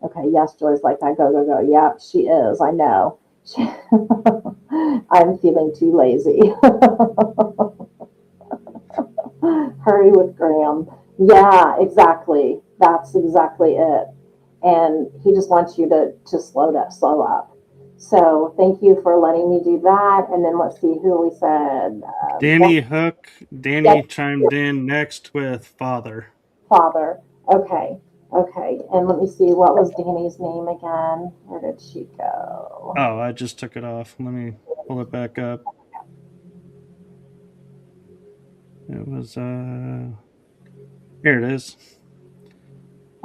Okay, yes, Joy's like that. Go, go, go. Yeah, she is. I know. I'm feeling too lazy. Hurry with Graham. Yeah, exactly. That's exactly it. And he just wants you to slow up. So thank you for letting me do that. And then let's see who we said. Danny Hook. Danny Yes, chimed in next with father. father. Okay. Okay. And let me see, what was Danny's name again? Where did she go? Oh, I just took it off. Let me pull it back up. It was here it is.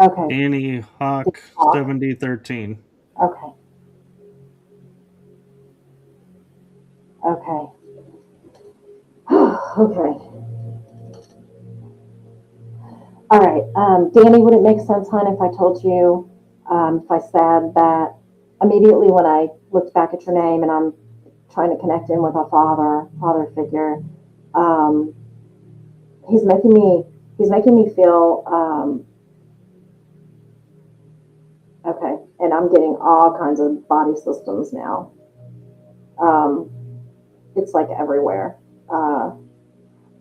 Okay. Danny Hawk 7013. Okay. Okay. Okay. All right. Danny, would it make sense, hon, if I told you, if I said that immediately when I looked back at your name and I'm trying to connect in with a father figure, um, he's making me feel, okay. And I'm getting all kinds of body systems now. Um, it's like everywhere.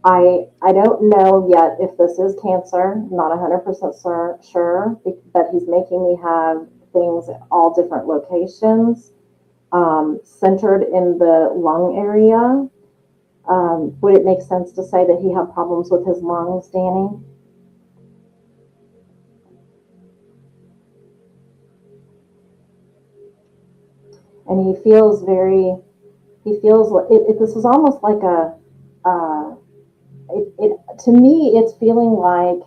I don't know yet if this is cancer, not 100% sure, but he's making me have things at all different locations, centered in the lung area. Would it make sense to say that he had problems with his lungs, Danny? And he feels like this is almost like to me, it's feeling like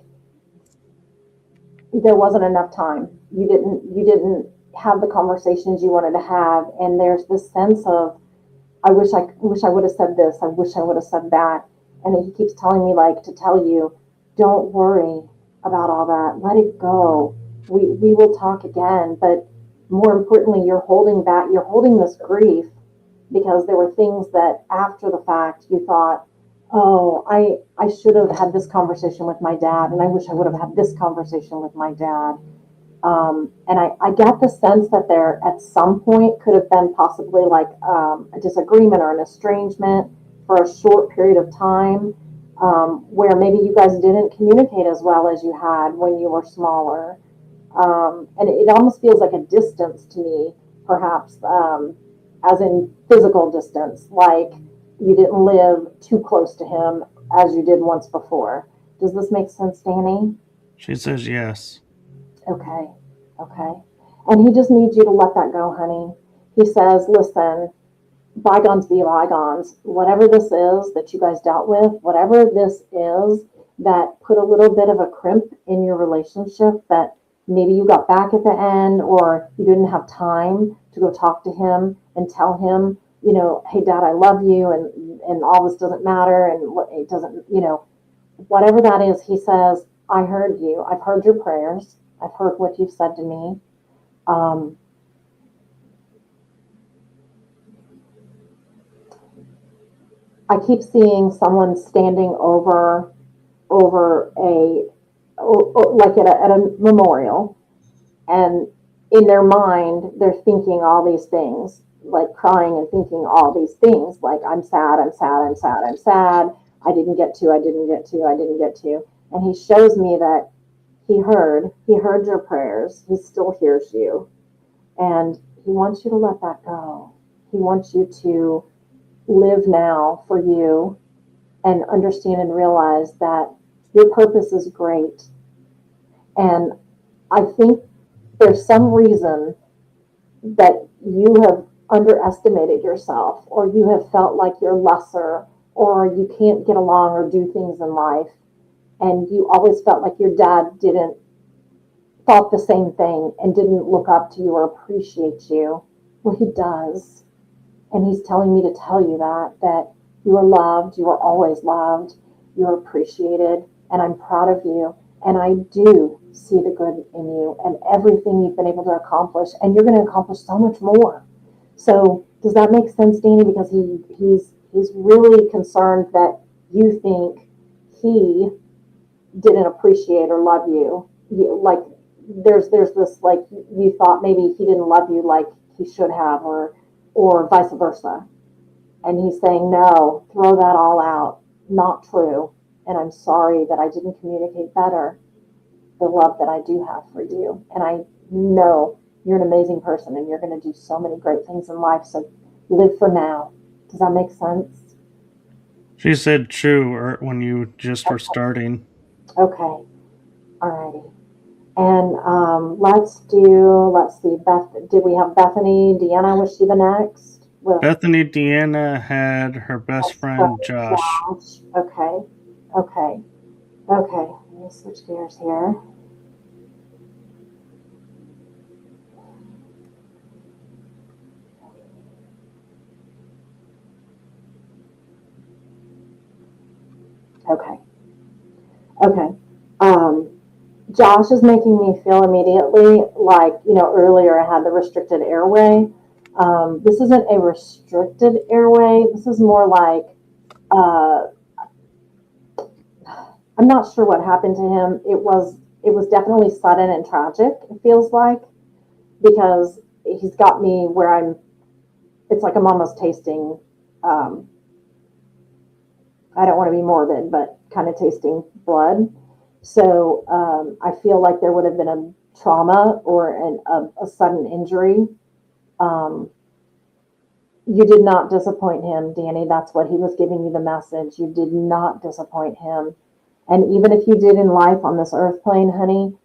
there wasn't enough time. You didn't have the conversations you wanted to have, and there's this sense of wish I would have said this. I wish I would have said that. And he keeps telling me like to tell you, don't worry about all that. Let it go. We will talk again. But more importantly, you're holding back. You're holding this grief because there were things that after the fact you thought, oh, I should have had this conversation with my dad, and I wish I would have had this conversation with my dad. And I get the sense that there at some point could have been possibly like a disagreement or an estrangement for a short period of time, where maybe you guys didn't communicate as well as you had when you were smaller. And it almost feels like a distance to me, perhaps, as in physical distance, like you didn't live too close to him as you did once before. Does this make sense, Danny? She says yes. Okay, okay. And he just needs you to let that go, honey. He says, listen, bygones be bygones. Whatever this is that you guys dealt with, whatever this is that put a little bit of a crimp in your relationship, that maybe you got back at the end or you didn't have time to go talk to him and tell him, you know, hey, Dad, I love you, and all this doesn't matter, and it doesn't, you know, whatever that is. He says, I heard you. I've heard your prayers. I've heard what you've said to me. Um, I keep seeing someone standing over a like at a memorial, and in their mind they're thinking all these things, like crying and thinking all these things, like I'm sad, I'm sad, I'm sad, I'm sad. I didn't get to, I didn't get to. And he shows me that he heard your prayers. He still hears you, and he wants you to let that go. He wants you to live now for you and understand and realize that your purpose is great. And I think there's some reason that you have underestimated yourself, or you have felt like you're lesser, or you can't get along or do things in life. And you always felt like your dad didn't thought the same thing and didn't look up to you or appreciate you. Well, he does. And he's telling me to tell you that you are loved, you are always loved, you're appreciated, and I'm proud of you. And I do see the good in you and everything you've been able to accomplish, and you're going to accomplish so much more. So does that make sense, Danny? Because he's really concerned that you think he didn't appreciate or love you. Like there's this, like, you thought maybe he didn't love you like he should have, or vice versa. And he's saying, no, throw that all out. Not true. And I'm sorry that I didn't communicate better the love that I do have for you. And I know you're an amazing person and you're going to do so many great things in life. So live for now. Does that make sense? She said true, or when you just were starting. Okay. Alrighty. And let's see, did we have Bethany? Deanna, was she the next? With Bethany Deanna had her best friend Josh. Josh. Okay. Okay. Okay. Let me switch gears here. Okay. Okay. Um, Josh is making me feel immediately like, you know, earlier I had the restricted airway. This isn't a restricted airway. This is more like, uh, I'm not sure what happened to him. It was definitely sudden and tragic, it feels like, because he's got me where it's like I'm almost tasting, um, I don't want to be morbid, but kind of tasting blood. So I feel like there would have been a trauma or a sudden injury. Um, you did not disappoint him, Danny. That's what he was giving you the message. You did not disappoint him. And even if you did in life on this earth plane, honey,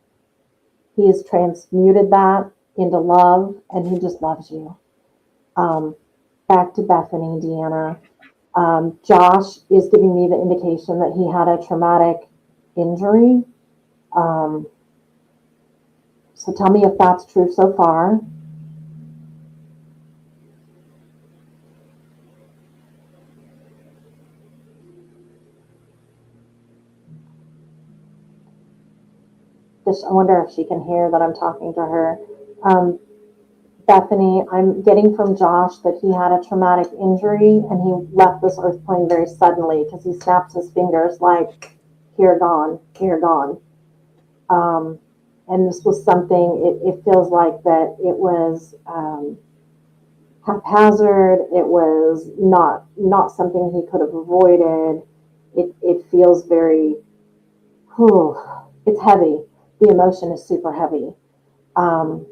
he has transmuted that into love, and he just loves you. Um, Back to Bethany, Deanna. Josh is giving me the indication that he had a traumatic injury. Um, so tell me if that's true so far. Just, I wonder if she can hear that I'm talking to her. Um, Bethany, I'm getting from Josh that he had a traumatic injury and he left this earth plane very suddenly because he snaps his fingers like, here gone, here gone. Um, and this was something, it feels like that it was haphazard. It was not something he could have avoided. It feels very, whew, it's heavy. The emotion is super heavy. Um,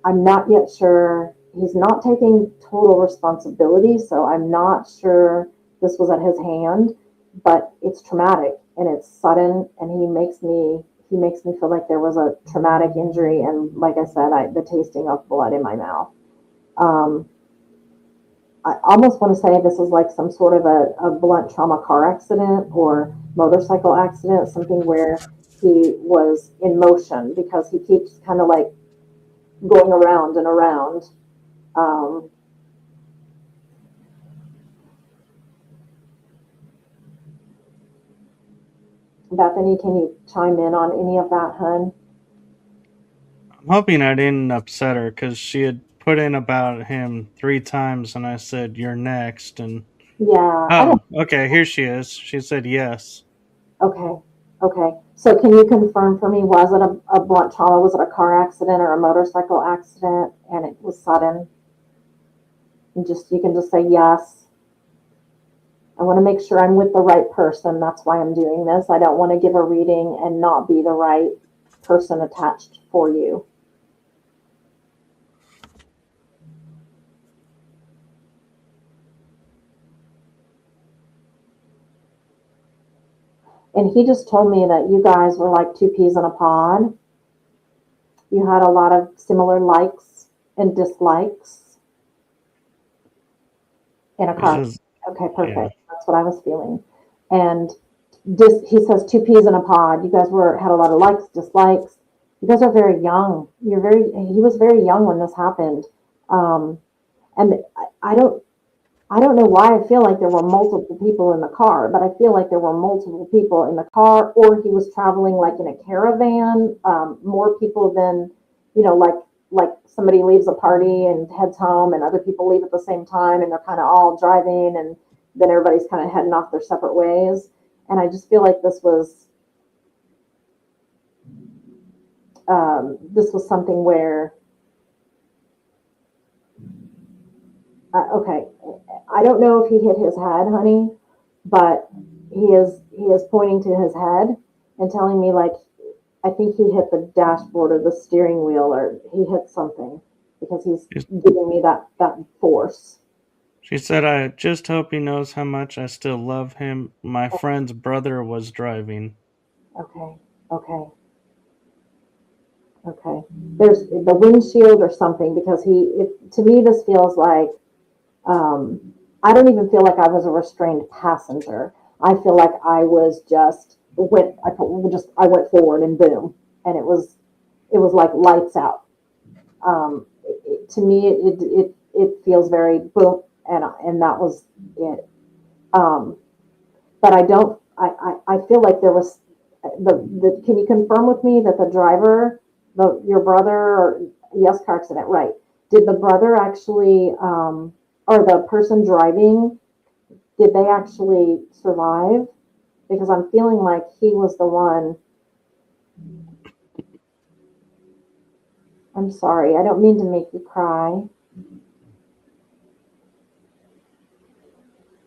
I'm not yet sure. He's not taking total responsibility, so I'm not sure this was at his hand, but it's traumatic and it's sudden, and he makes me feel like there was a traumatic injury, and like I said, the tasting of blood in my mouth. Um, I almost want to say this is like some sort of a blunt trauma car accident or motorcycle accident, something where he was in motion because he keeps kind of like going around and around. Um, Bethany, can you chime in on any of that, hun? I'm hoping I didn't upset her because she had put in about him 3 times, and I said, "You're next." And Yeah, I don't. oh, okay, here she is. She said yes. Okay, okay. So can you confirm for me? Was it a blunt trauma? Was it a car accident or a motorcycle accident? And it was sudden. And just you can just say yes. I want to make sure I'm with the right person. That's why I'm doing this. I don't want to give a reading and not be the right person attached for you. And he just told me that you guys were like two peas in a pod. You had a lot of similar likes and dislikes in a He car. says, Okay, yeah. perfect. That's what I was feeling. And he says two peas in a pod. You guys had a lot of likes, dislikes. You guys are very young. He was very young when this happened. Um, and I don't know why I feel like there were multiple people in the car, but I feel like there were multiple people in the car, or he was traveling like in a caravan, more people than, like somebody leaves a party and heads home, and other people leave at the same time, and they're kind of all driving, and then everybody's kind of heading off their separate ways. And I just feel like this was something where, okay, I don't know if he hit his head, honey, but he is pointing to his head and telling me like I think he hit the dashboard or the steering wheel or he hit something because he's She, giving me that force. she said, "I just hope he knows how much I still love him. My friend's brother was driving." Okay, okay, okay. There's the windshield or something because to me this feels like I don't even feel like I was a restrained passenger. I feel like I was just I went forward and boom, and it was like lights out. To me, it feels very boom, and that was it. Um, but I don't. I feel like there was the. Can you confirm with me that the driver, your brother, or yes, car accident, right? Did the brother actually, or the person driving, did they actually survive? Because I'm feeling like he was the one. I'm sorry, I don't mean to make you cry.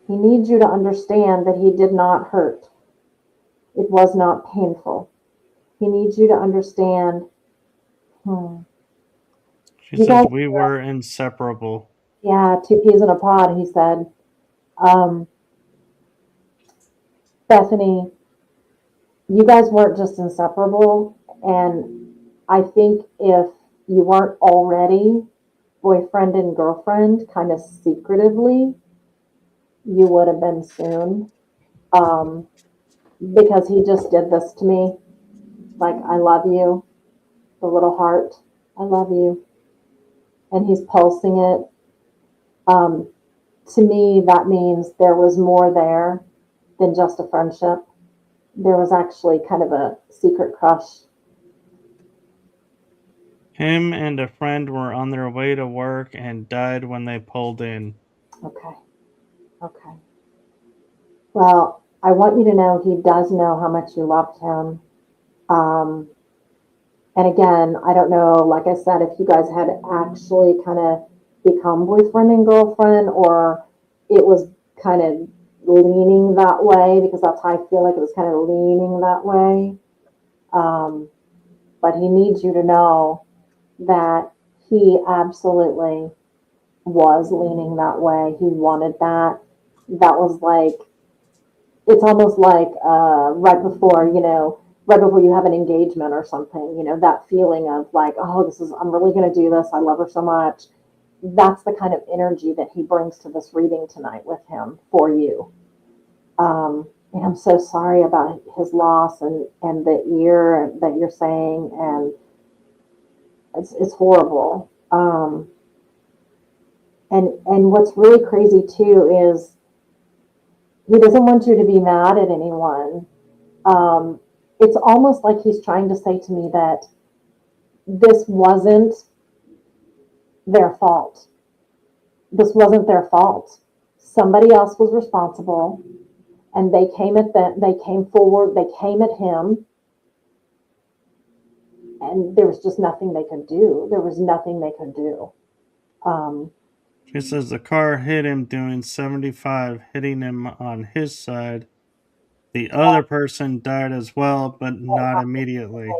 He needs you to understand that he did not hurt. It was not painful. He needs you to understand. Hmm, She you says, guys, "We were inseparable." yeah, two peas in a pod, he said. Um, Bethany, you guys weren't just inseparable. And I think if you weren't already boyfriend and girlfriend, kind of secretively, you would have been soon. Um, because he just did this to me. Like, I love you, the little heart. I love you. And he's pulsing it. Um, to me, that means there was more there than just a friendship. There was actually kind of a secret crush. Him and a friend were on their way to work and died when they pulled in. Okay. Okay. Well, I want you to know he does know how much you loved him. Um, And again, I don't know, like I said, if you guys had actually kind of become boyfriend and girlfriend, or it was kind of leaning that way, because that's how I feel like it was kind of leaning that way. Um, but he needs you to know that he absolutely was leaning that way. He wanted that. That was like, it's almost like right before, right before you have an engagement or something, that feeling of like, oh, I'm really going to do this. I love her so much. That's the kind of energy that he brings to this reading tonight with him for you. And I'm so sorry about his loss and the ear that you're saying. And it's horrible. And what's really crazy too is he doesn't want you to be mad at anyone. Um, it's almost like he's trying to say to me that this wasn't their fault. This wasn't their fault. Somebody else was responsible, and they came at them. They came forward. They came at him, and there was just nothing they could do. There was nothing they could do. Um, She says the car hit him doing 75, hitting him on his side. The other person died as well, but not immediately.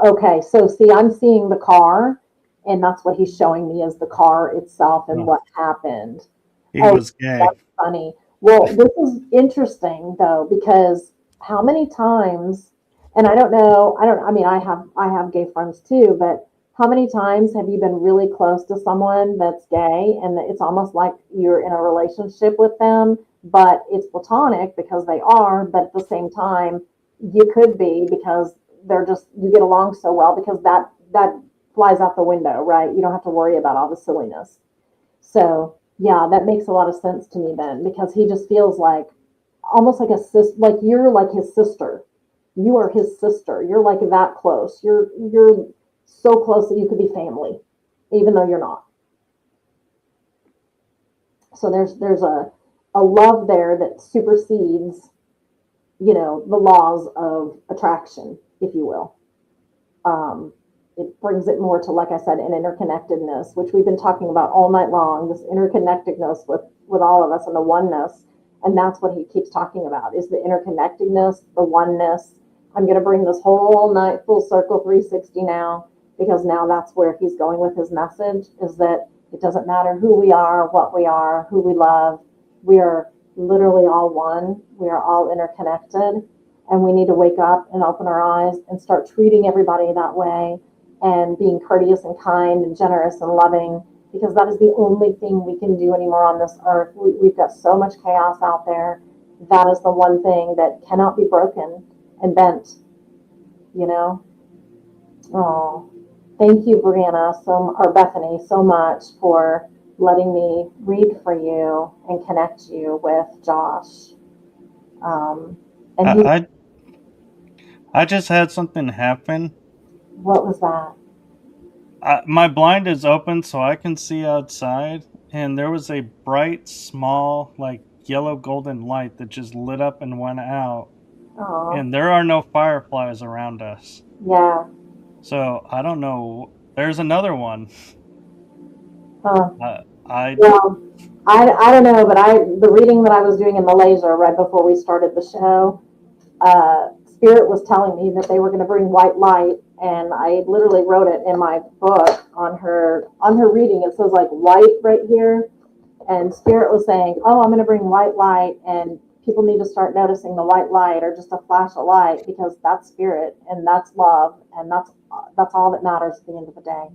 okay, so see, I'm seeing the car, and that's what he's showing me is the car itself and Oh, what happened. he Oh, was gay. that's funny. Well, this is interesting though, because how many times, and I don't know, I mean, I have gay friends too, but how many times have you been really close to someone that's gay and it's almost like you're in a relationship with them, but it's platonic because they are, but at the same time, you could be because you get along so well because that flies out the window, right? You don't have to worry about all the silliness. So yeah, that makes a lot of sense to me then because he just feels like almost like like you're like his sister. You are his sister. You're like that close. You're so close that you could be family, even though you're not. So there's a love there that supersedes, the laws of attraction, if you will. Um, it brings it more to, like I said, an interconnectedness, which we've been talking about all night long, this interconnectedness with all of us and the oneness. And that's what he keeps talking about is the interconnectedness, the oneness. I'm going to bring this whole night full circle 360 now, because now that's where he's going with his message is that it doesn't matter who we are, what we are, who we love. We are literally all one. We are all interconnected, and we need to wake up and open our eyes and start treating everybody that way and being courteous and kind and generous and loving, because that is the only thing we can do anymore on this earth. We've got so much chaos out there. That is the one thing that cannot be broken and bent, you know? Oh, thank you, Brianna, or Bethany, so much for letting me read for you and connect you with Josh. Um, and he, I, I, I just had something happen. what was that? My blind is open so I can see outside, and there was a bright, small, like yellow golden light that just lit up and went out. Oh, And there are no fireflies around us. yeah. So I don't know. There's another one. Huh. I Well, I don't know, but the reading that I was doing in Malaysia right before we started the show, Spirit was telling me that they were going to bring white light, and I literally wrote it in my book on her reading. It says like white right here, and Spirit was saying, "Oh, I'm going to bring white light, and people need to start noticing the white light or just a flash of light because that's Spirit and that's love, and that's all that matters at the end of the day."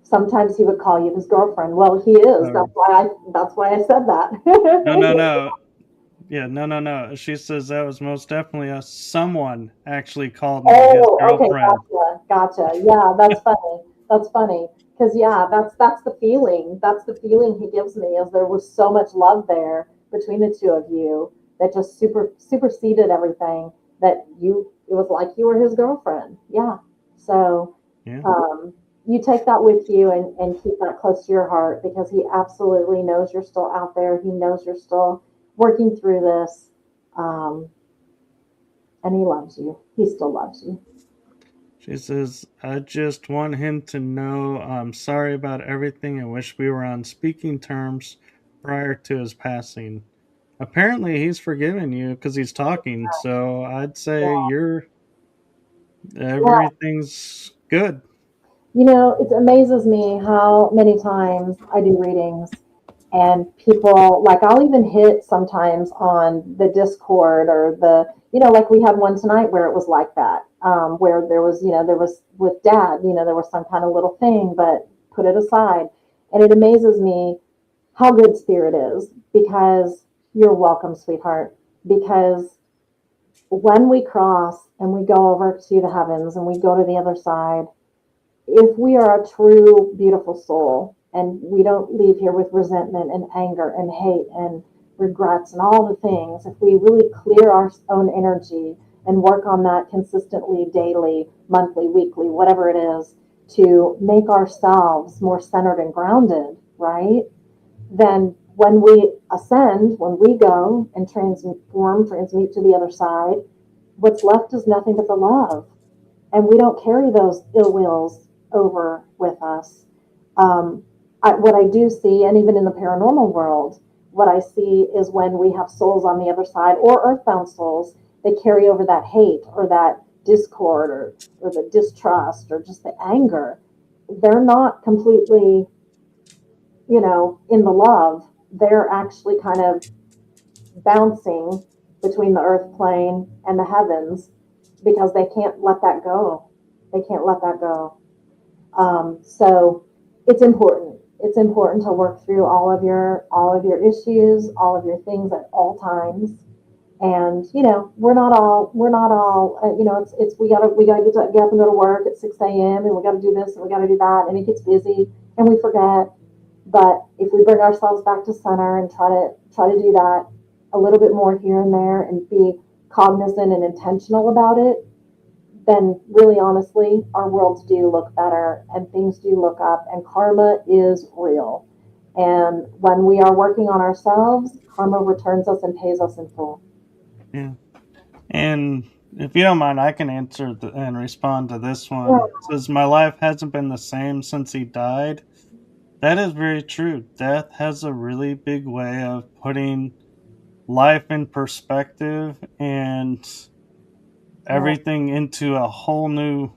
Sometimes he would call you his girlfriend. Well, he is. oh, That's why I said no, no, that. no. Yeah, no, no, no. She says that was most definitely us. Someone actually called me his Oh, okay, girlfriend. gotcha. Yeah, that's funny. That's funny because yeah, that's the feeling. That's the feeling he gives me. Is there was so much love there between the two of you that just superseded everything. That it was like you were his girlfriend. Yeah. So, Yeah. um, you take that with you and keep that close to your heart because he absolutely knows you're still out there. He knows you're still working through this. Um, and he loves you. He still loves you. She says, I just want him to know I'm sorry about everything and wish we were on speaking terms prior to his passing. Apparently, he's forgiven you because he's talking, so I'd say Yeah. Yeah. everything's good. It amazes me how many times I do readings and people, like, I'll even hit sometimes on the Discord or like we had one tonight where it was like that, where there was with dad, there was some kind of little thing, but put it aside. And it amazes me how good spirit is, because you're welcome, sweetheart. Because when we cross and we go over to the heavens and we go to the other side, if we are a true, beautiful soul and we don't leave here with resentment and anger and hate and regrets and all the things, if we really clear our own energy and work on that consistently, daily, monthly, weekly, whatever it is, to make ourselves more centered and grounded, right? Then when we ascend, when we go and transmute to the other side, what's left is nothing but the love, and we don't carry those ill wills over with us. Um, what I do see, and even in the paranormal world, what I see is when we have souls on the other side, or earthbound souls, they carry over that hate or that discord, or the distrust, or just the anger. They're not completely, in the love. They're actually kind of bouncing between the earth plane and the heavens, because they can't let that go. They can't let that go. So it's important. It's important to work through all of your issues, all of your things at all times. And we're not all. It's we gotta get up and go to work at 6 a.m. and we gotta do this and we gotta do that, and it gets busy and we forget. But if we bring ourselves back to center and try to do that a little bit more here and there and be cognizant and intentional about it, then really honestly, our worlds do look better and things do look up, and karma is real. And when we are working on ourselves, karma returns us and pays us in full. Yeah. And if you don't mind, I can answer and respond to this Yeah, one. It says, my life hasn't been the same since he died. That is very true. Death has a really big way of putting life in perspective and yeah, everything into a whole new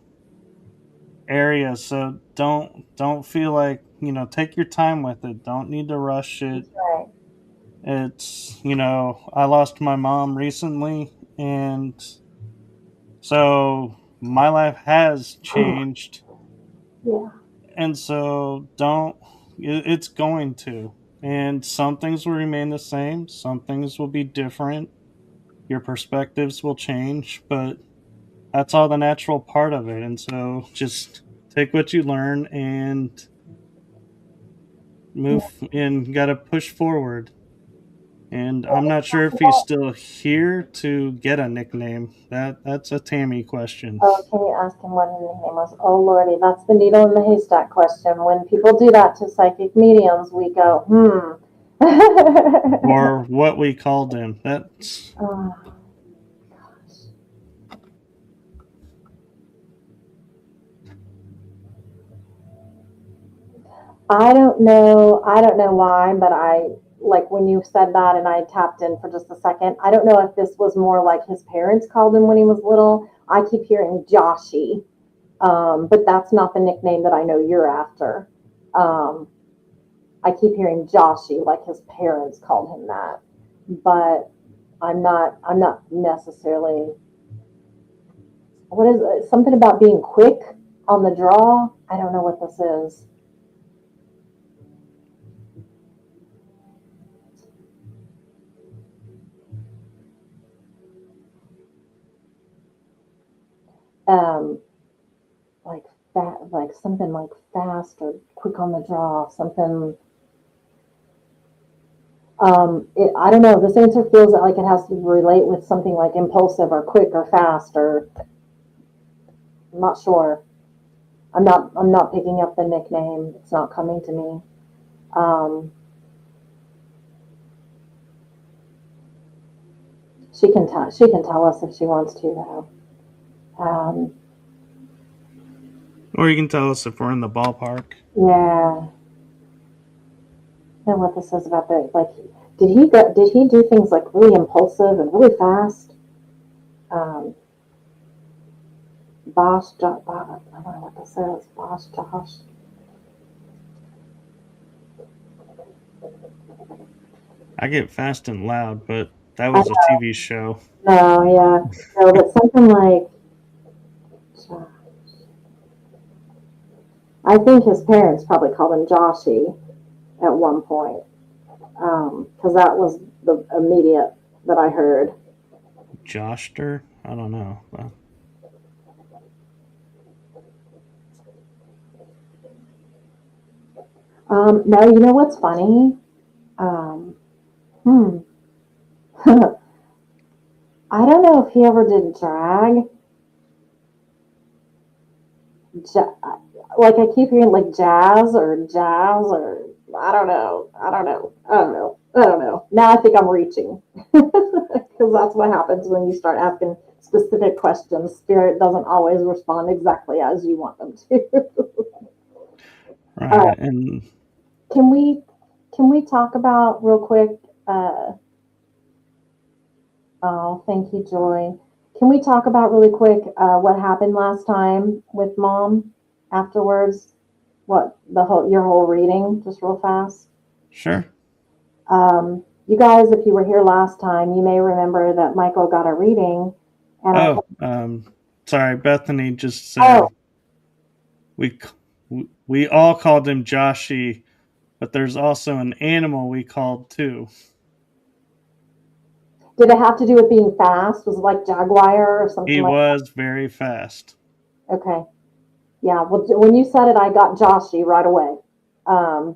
area. So don't feel like, take your time with it. Don't need to rush it. that's right. It's, I lost my mom recently, and so my life has changed, Yeah, and so don't it's going to, and some things will remain the same, some things will be different, your perspectives will change, but that's all the natural part of it. And so just take what you learn and yeah. move, and got to push forward. And I'm not sure if he's Well, still here to get a nickname. That's a Tammy question. oh, can you ask him what his nickname was? Oh, Lordy, that's the needle in the haystack question. When people do that to psychic mediums, we go, Or what we called him. That's Oh, I don't know. I don't know why, but I like when you said that and I tapped in for just a second. I don't know if this was more like his parents called him when he was little. I keep hearing Joshy, but that's not the nickname that I know you're after. Um, I keep hearing Joshy, like his parents called him that, but I'm not necessarily. What is it? Something about being quick on the draw? I don't know what this is. Um, like fat, like something like fast or quick on the draw, something. I don't know. This answer feels like it has to relate with something like impulsive or quick or fast, or I'm not sure. I'm not picking up the nickname. It's not coming to me. Um, she can tell us if she wants to though. Or you can tell us if we're in the ballpark. Yeah. And what this is about the like, did he do things like really impulsive and really fast? Um, I don't know what this is. Boss Josh. I get fast and loud, but that I was a TV show. know, yeah. No, but something like, I think his parents probably called him Joshy at one point, because that was the immediate that I heard. Joster? I don't know. No, you know what's funny? Um, hmm. I don't know if he ever did drag. Ja- like I keep hearing like jazz or I don't know. I don't know. I don't know. I don't know. Now I think I'm reaching because that's what happens when you start asking specific questions. Spirit doesn't always respond exactly as you want them to. uh, Right. And can we talk about real quick? Uh, oh, thank you, Joy. Can we talk about really quick what happened last time with Mom afterwards? What the whole your whole reading, just real fast. sure. You guys, if you were here last time, you may remember that Michael got a reading, and I Oh, told, sorry. Bethany just oh, said we we all called him Joshy, but there's also an animal we called too. did it have to do with being fast? Was it like Jaguar or something He like was very fast. that? Okay, yeah. Well, when you said it, I got Joshy right away,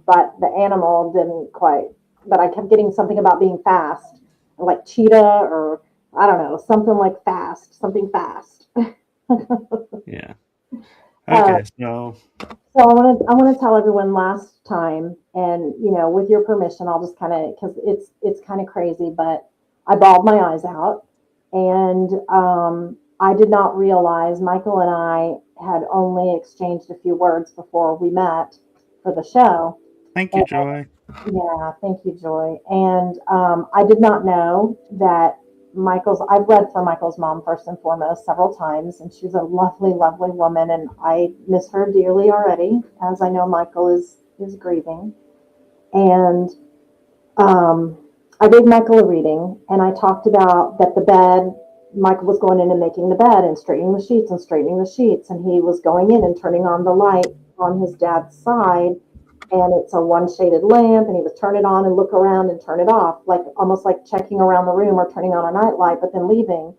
but the animal didn't quite. But I kept getting something about being fast, like cheetah or I don't know, something like fast, something fast. Yeah. uh, Okay. So So I want to tell everyone last time, and with your permission, I'll just kind of because it's kind of crazy, but I bawled my eyes out, and I did not realize Michael and I had only exchanged a few words before we met for the show. thank you, And Joy. yeah, thank you, Joy. And I did not know that I've read for Michael's mom first and foremost several times, and she's a lovely, lovely woman, and I miss her dearly already, as I know Michael is grieving. And um, I gave Michael a reading, and I talked about that the bed. Michael was going in and making the bed and straightening the sheets and straightening the sheets, and he was going in and turning on the light on his dad's side, and it's a one shaded lamp, and he would turn it on and look around and turn it off, like almost like checking around the room or turning on a night light, but then leaving.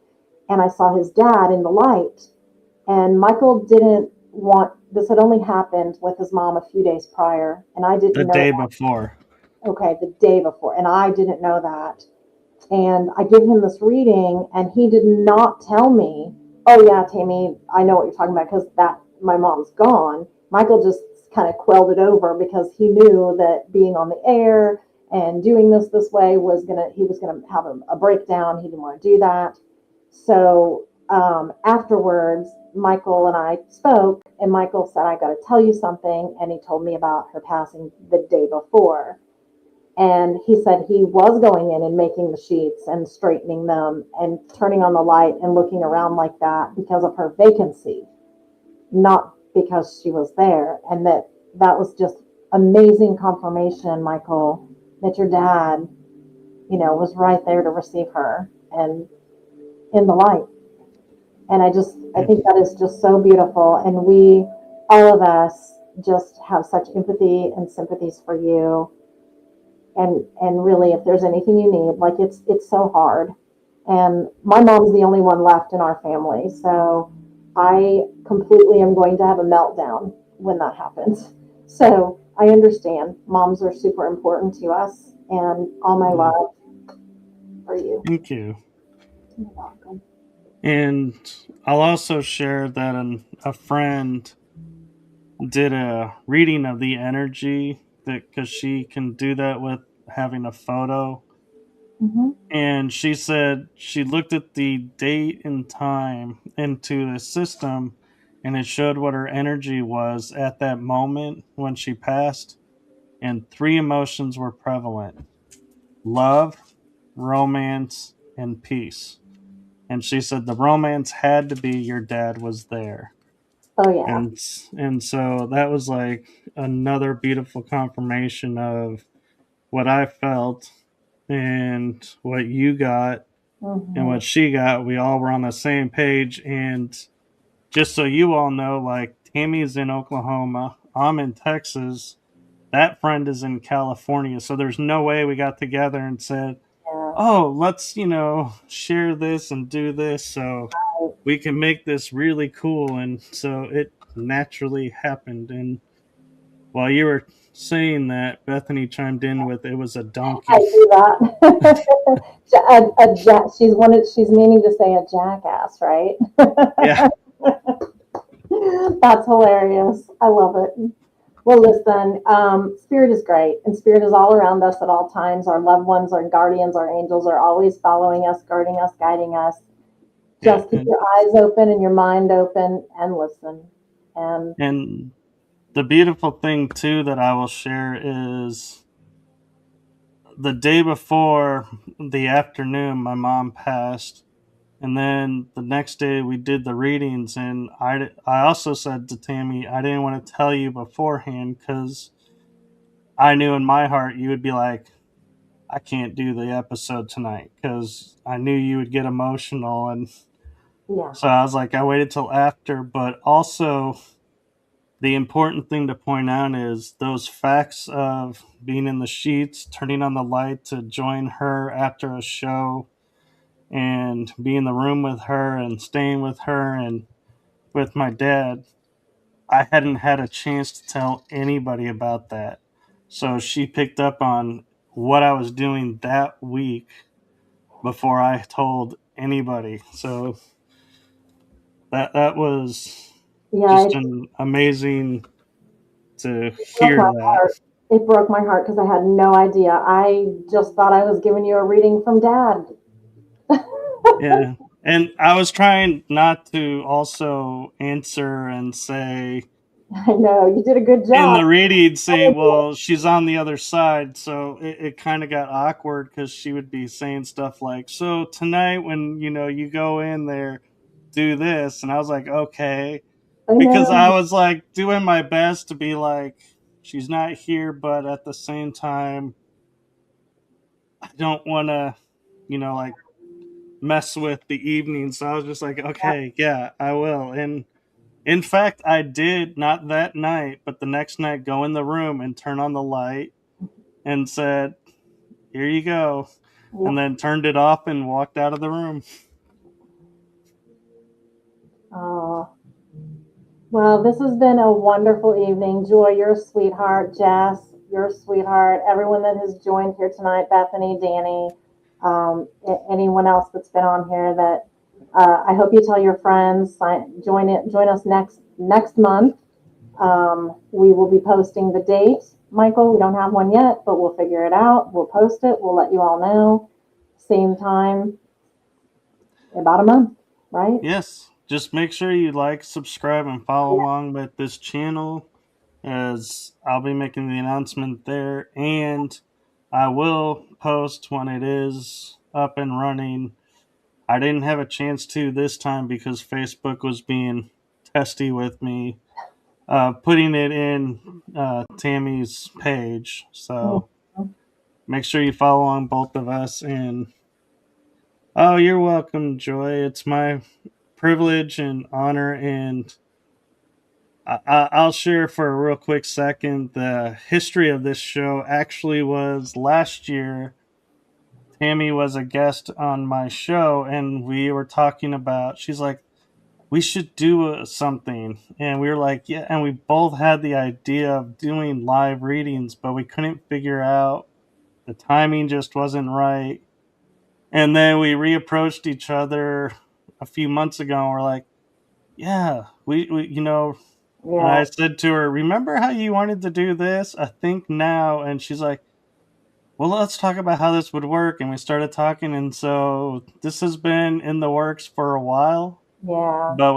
And I saw his dad in the light, and Michael didn't want this had only happened with his mom a few days prior, and I The didn't know day that. before. Okay, the day before, and I didn't know that. And I give him this reading, and he did not tell me, "Oh yeah, Tammy, I know what you're talking about because that my mom's gone." Michael just kind of quelled it over because he knew that being on the air and doing this way he was gonna have a breakdown. He didn't want to do that. So afterwards, Michael and I spoke, and Michael said, "I got to tell you something," and he told me about her passing the day before. And he said he was going in and making the sheets and straightening them and turning on the light and looking around like that because of her vacancy, not because she was there. And that was just amazing confirmation, Michael, that your dad, was right there to receive her and in the light. And I Yeah. think that is just so beautiful. And all of us, just have such empathy and sympathies for you. And really, if there's anything you need, like it's so hard. And my mom's the only one left in our family, so I completely am going to have a meltdown when that happens. So I understand moms are super important to us, and all my Yeah. love for you. Thank you. You're welcome. And I'll also share that a friend did a reading of the energy that because she can do that with having a photo. Mm-hmm. And she said she looked at the date and time into the system, and it showed what her energy was at that moment when she passed. And three emotions were prevalent: love, romance, and peace. And she said the romance had to be your dad was there. Oh yeah. And so that was like another beautiful confirmation of what I felt and what you got and Hmm. what she got. We all were on the same page. And just so you all know, like, Tammy's in Oklahoma, I'm in Texas, that friend is in California. So there's no way we got together and said, Yeah. oh, let's, share this and do this so we can make this really cool. And so it naturally happened. And while you were saying that, Bethany chimed in with, it was a I donkey. do that. She's wanted. She's meaning to say a jackass, right? Yeah. That's hilarious. I love it. Well, listen, spirit is great, and spirit is all around us at all times. Our loved ones, our guardians, our angels are always following us, guarding us, guiding us. Yeah. Just keep your eyes open and your mind open and listen. And And the beautiful thing, too, that I will share is the day before the afternoon, my mom passed. And then the next day we did the readings. And I also said to Tammy, I didn't want to tell you beforehand because I knew in my heart you would be like, I can't do the episode tonight because I knew you would get emotional. And yeah, so I was like, I waited till after. But also, the important thing to point out is those facts of being in the sheets, turning on the light to join her after a show, and be in the room with her and staying with her and with my dad. I hadn't had a chance to tell anybody about that. So she picked up on what I was doing that week before I told anybody. So that was yeah. just an amazing to It broke hear my that. heart. It broke my heart because I had no idea. I just thought I was giving you a reading from Dad. Yeah. And I was trying not to also answer and say I know you did a good in job. the reading saying, well, she's on the other side. So it kind of got awkward because she would be saying stuff like, so tonight when, you go in there, do this. And I was like, okay. I Because I know. was like doing my best to be like, she's not here, but at the same time, I don't want to, like mess with the evening. So I was just like, okay, yeah, I will. And in fact, I did not that night, but the next night go in the room and turn on the light and said, here you go. Yeah. And then turned it off and walked out of the room. Oh, well, this has been a wonderful evening. Joy, you're a sweetheart. Jess, you're a sweetheart. Everyone that has joined here tonight, Bethany, Danny, anyone else that's been on here, that I hope you tell your friends. Join us next month. We will be posting the date. Michael, we don't have one yet, but we'll figure it out. We'll post it. We'll let you all know. Same time, about a month, right? Yes, just make sure you like, subscribe, and follow along with this channel as I'll be making the announcement there. And I will post when it is up and running. I didn't have a chance to this time because Facebook was being testy with me, putting it in Tammy's page. So Mhm. make sure you follow on both of us. And oh, you're welcome, Joy. It's my privilege and honor. And I'll share for a real quick second. The history of this show actually was last year. Tammy was a guest on my show, and we were talking about. She's like, we should do something. And we were like, yeah. And we both had the idea of doing live readings, but we couldn't figure out the timing just wasn't right. And then we reapproached each other a few months ago and we're like, yeah, we. And Yeah, I said to her, remember how you wanted to do this? I think now. And she's like, well, let's talk about how this would work. And we started talking. And so this has been in the works for a while, yeah. but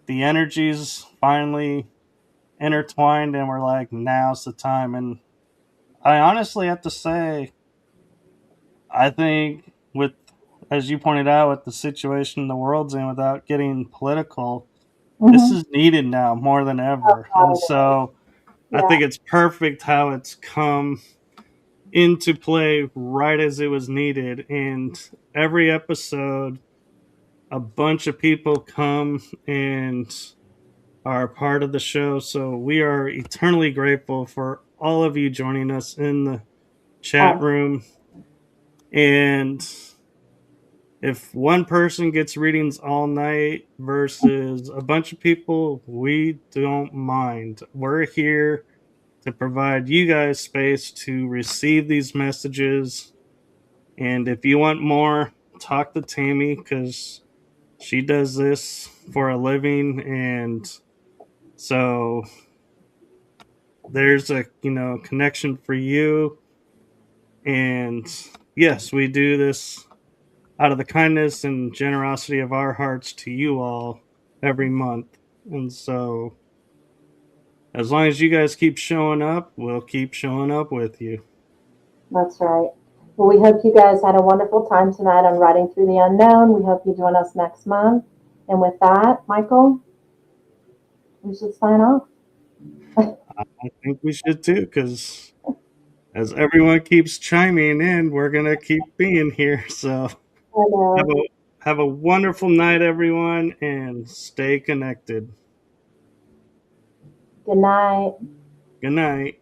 the energies finally intertwined, and we're like, now's the time. And I honestly have to say, I think with, as you pointed out, with the situation the world's in, without getting political, this Mm-hmm. is needed now more than ever. And so I Yeah. think it's perfect how it's come into play right as it was needed. And every episode, a bunch of people come and are part of the show. So we are eternally grateful for all of you joining us in the chat Um, room. And if one person gets readings all night versus a bunch of people, we don't mind. We're here to provide you guys space to receive these messages. And if you want more, talk to Tammy, because she does this for a living. And so there's a connection for you. And yes, we do this out of the kindness and generosity of our hearts to you all every month. And so, as long as you guys keep showing up, we'll keep showing up with you. that's right. Well, we hope you guys had a wonderful time tonight on Writing Through the Unknown. We hope you join us next month. And with that, Michael, we should sign off. I think we should too, because as everyone keeps chiming in, we're going to keep being here. So, I have know. a, have a wonderful night, everyone, and stay connected. Good night. Good night.